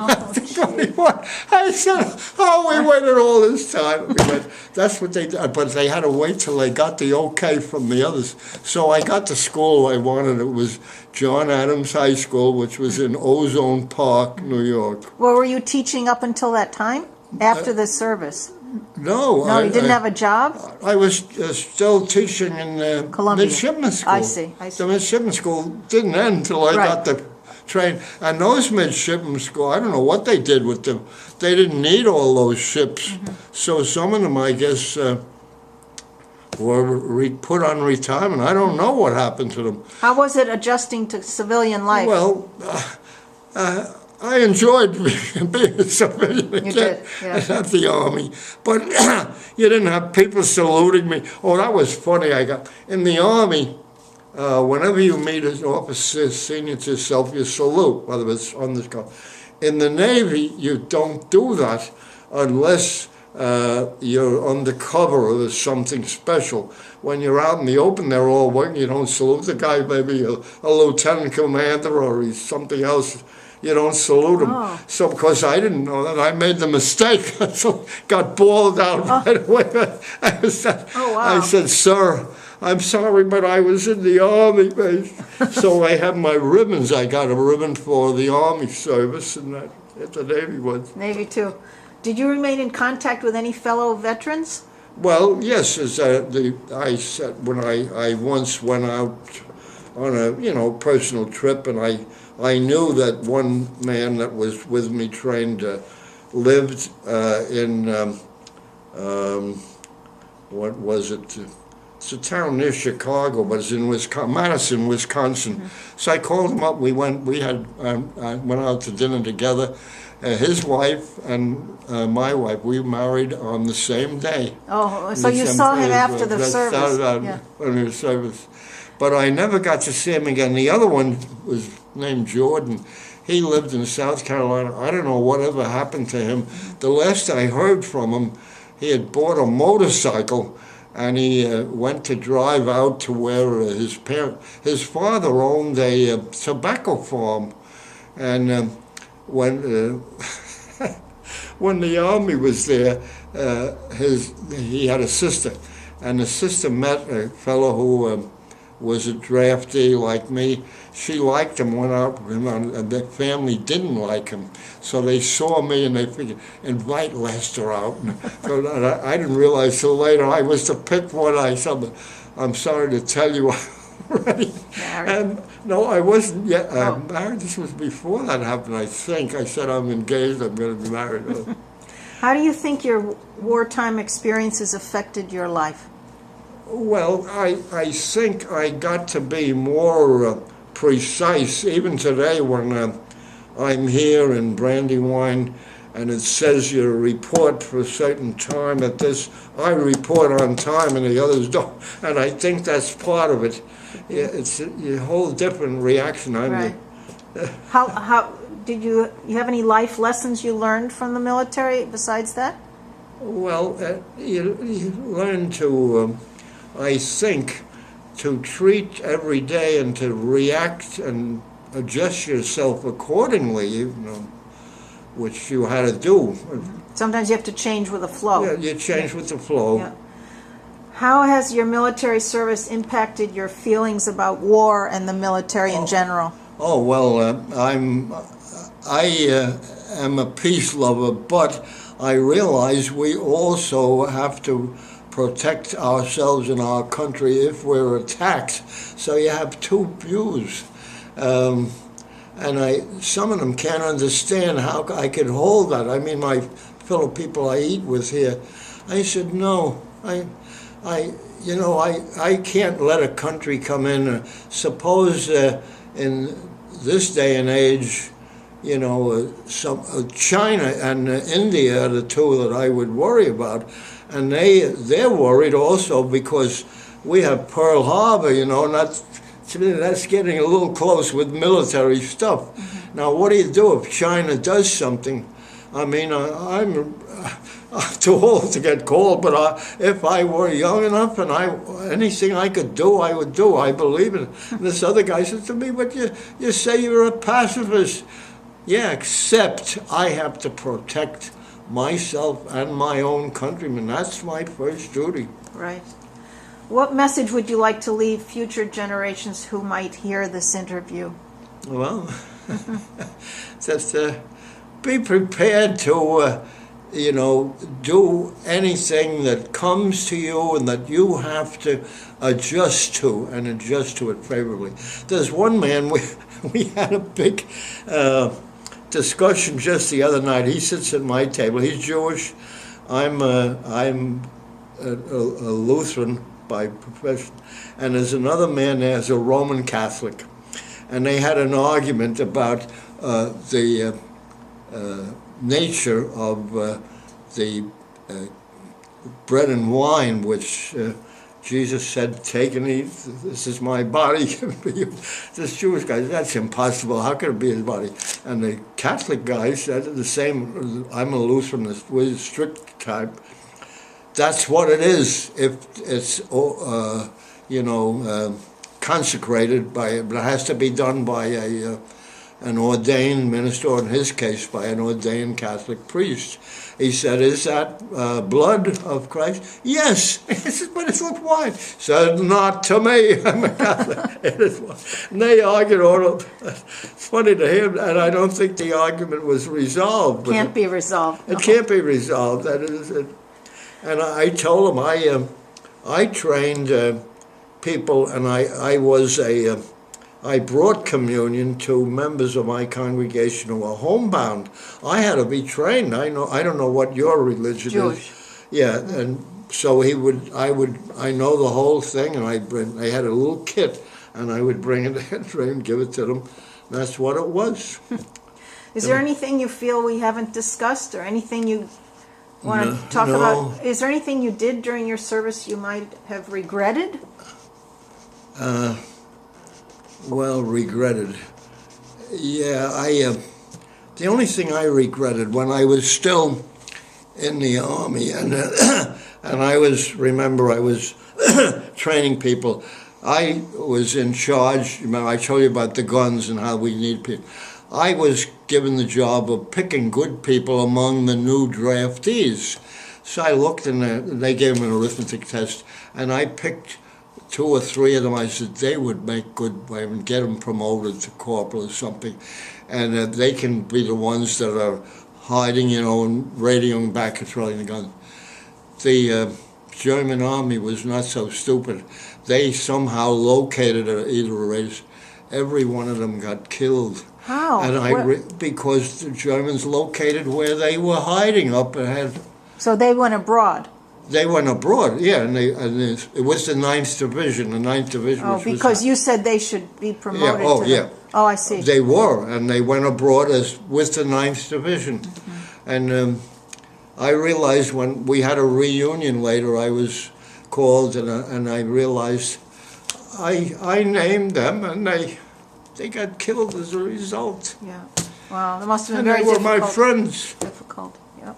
I said, we waited all this time. But that's what they did. But they had to wait till they got the okay from the others. So I got the school I wanted. It was John Adams High School, which was in Ozone Park, New York.
Well, were you teaching up until that time? After the service?
No.
No, you didn't have a job?
I was still teaching in
Columbia.
midshipman school.
I see.
The midshipman school didn't end until I got the train. And those midshipman school, I don't know what they did with them. They didn't need all those ships. So some of them, I guess, were put on retirement. I don't know what happened to them.
How was it adjusting to civilian life?
Well, I enjoyed being a civilian again at the Army, but you didn't have people saluting me. Oh, that was funny. I got in the Army. Whenever you meet an officer senior to yourself, you salute, whether it's on the car. In the Navy, you don't do that unless you're undercover or there's something special. When you're out in the open, they're all working. You don't salute the guy, maybe a lieutenant commander or he's something else. You don't salute him. So because I didn't know that, I made the mistake. So got bawled out right away. I said, sir, I'm sorry, but I was in the Army. So I have my ribbons. I got a ribbon for the Army service, and that at the Navy was.
Navy too. Did you remain in contact with any fellow veterans?
Well, yes. I said when I once went out on a personal trip, and I knew that one man that was with me trained lived in what was it? It's a town near Chicago, but it's in Madison, Wisconsin. So I called him up. We went out to dinner together. His wife and my wife, we married on the same day.
Oh, so you saw him after the
service. But I never got to see him again. The other one was named Jordan. He lived in South Carolina. I don't know whatever happened to him. The last I heard from him, he had bought a motorcycle and he went to drive out to where his father owned a tobacco farm. And when the Army was there, he had a sister. And the sister met a fellow who was a draftee like me. She liked him, went out with him, and the family didn't like him. So they saw me and they figured, invite Lester out. So I didn't realize till later I was the picked one. I said, I'm sorry to tell you already. And no, I wasn't yet married. This was before that happened, I think. I said, I'm engaged, I'm going to be married.
How do you think your wartime experiences affected your life?
Well, I think I got to be more precise. Even today when I'm here in Brandywine and it says you report for a certain time at this, I report on time and the others don't. And I think that's part of it. It's a whole different reaction.
Right. How did you have any life lessons you learned from the military besides that?
Well, you learn to... I think to treat every day and to react and adjust yourself accordingly, which you had to do.
Sometimes you have to change with the flow.
Yeah, you change with the flow.
Yeah. How has your military service impacted your feelings about war and the military in general?
Oh, well, I am a peace lover, but I realize we also have to protect ourselves and our country if we're attacked. So you have two views. And some of them can't understand how I could hold that. I mean, my fellow people I eat with here, I said, no, I can't let a country come in. Suppose in this day and age, China and India are the two that I would worry about. And they're worried also because we have Pearl Harbor, that's getting a little close with military stuff. Now, what do you do if China does something? I mean, I'm too old to get called, but if I were young enough and anything I could do, I would do. I believe in it. And this other guy said to me, but you say you're a pacifist. Yeah, except I have to protect myself and my own countrymen. That's my first duty.
Right. What message would you like to leave future generations who might hear this interview?
Well, just be prepared to, do anything that comes to you and that you have to adjust to and adjust to it favorably. There's one man, we had a big discussion just the other night. He sits at my table. He's Jewish. I'm a Lutheran by profession, and there's another man there who's a Roman Catholic, and they had an argument about the nature of the bread and wine, which Jesus said, "Take and eat. This is my body." This Jewish guy, that's impossible. How could it be his body? And the Catholic guy said the same. I'm a Lutheran, with strict type. That's what it is. If it's consecrated by, but it has to be done by an ordained minister, or in his case, by an ordained Catholic priest. He said, "Is that blood of Christ?" "Yes." He said, "But it's not wine." Said, "Not to me. I'm a Catholic." It is wine. And they argued all of that. It's funny to hear, and I don't think the argument was resolved.
Can't be resolved.
It can't be resolved. That is it. And I told him I trained people, and I brought communion to members of my congregation who were homebound. I had to be trained. I don't know what your religion
Jewish.
is. Yeah, and so I know the whole thing, and I had a little kit, and I would bring it and give it to them. That's what it was.
Is there anything you feel we haven't discussed, or anything you want to talk about? Is there anything you did during your service you might have regretted?
Well, regretted. Yeah, the only thing I regretted when I was still in the army, and I was training people. I was in charge. Remember, I told you about the guns and how we need people. I was given the job of picking good people among the new draftees. So I looked, and they gave them an arithmetic test, and I picked 2 or 3 of them. I said they would make good women, get them promoted to corporal or something, and they can be the ones that are hiding, and radioing back, controlling the guns. The German army was not so stupid. They somehow located either a race. Every one of them got killed.
How?
And because the Germans located where they were hiding up ahead.
So they went abroad.
They went abroad, yeah, and it was the 9th Division. The 9th Division.
Oh, because you said they should be promoted.
Yeah. Oh,
to
yeah.
Oh, I see.
They were, and they went abroad with the 9th Division. Mm-hmm. And I realized when we had a reunion later, I was called, and I realized I named them, and they got killed as a result.
Yeah. Wow, that must have been
and
very
difficult.
difficult.
They were my friends.
Difficult. Yep.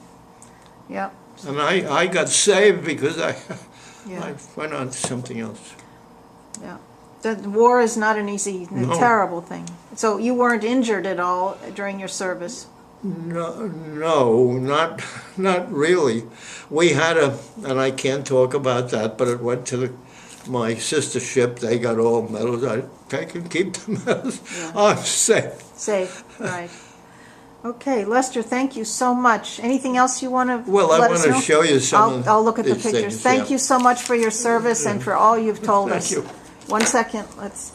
Yep.
And I got saved because I
Yeah.
I went on to something else.
Yeah. The war is not an easy, terrible thing. So you weren't injured at all during your service?
No, not really. We had and I can't talk about that, but it went to my sister ship. They got all medals. I can keep the medals. Yeah. I'm safe.
Safe, right. Okay, Lester, thank you so much. Anything else you want to
Well, I want to show you some
I'll look at the pictures.
Things,
thank you so much for your service and for all you've told us.
Thank you.
1 second. Let's...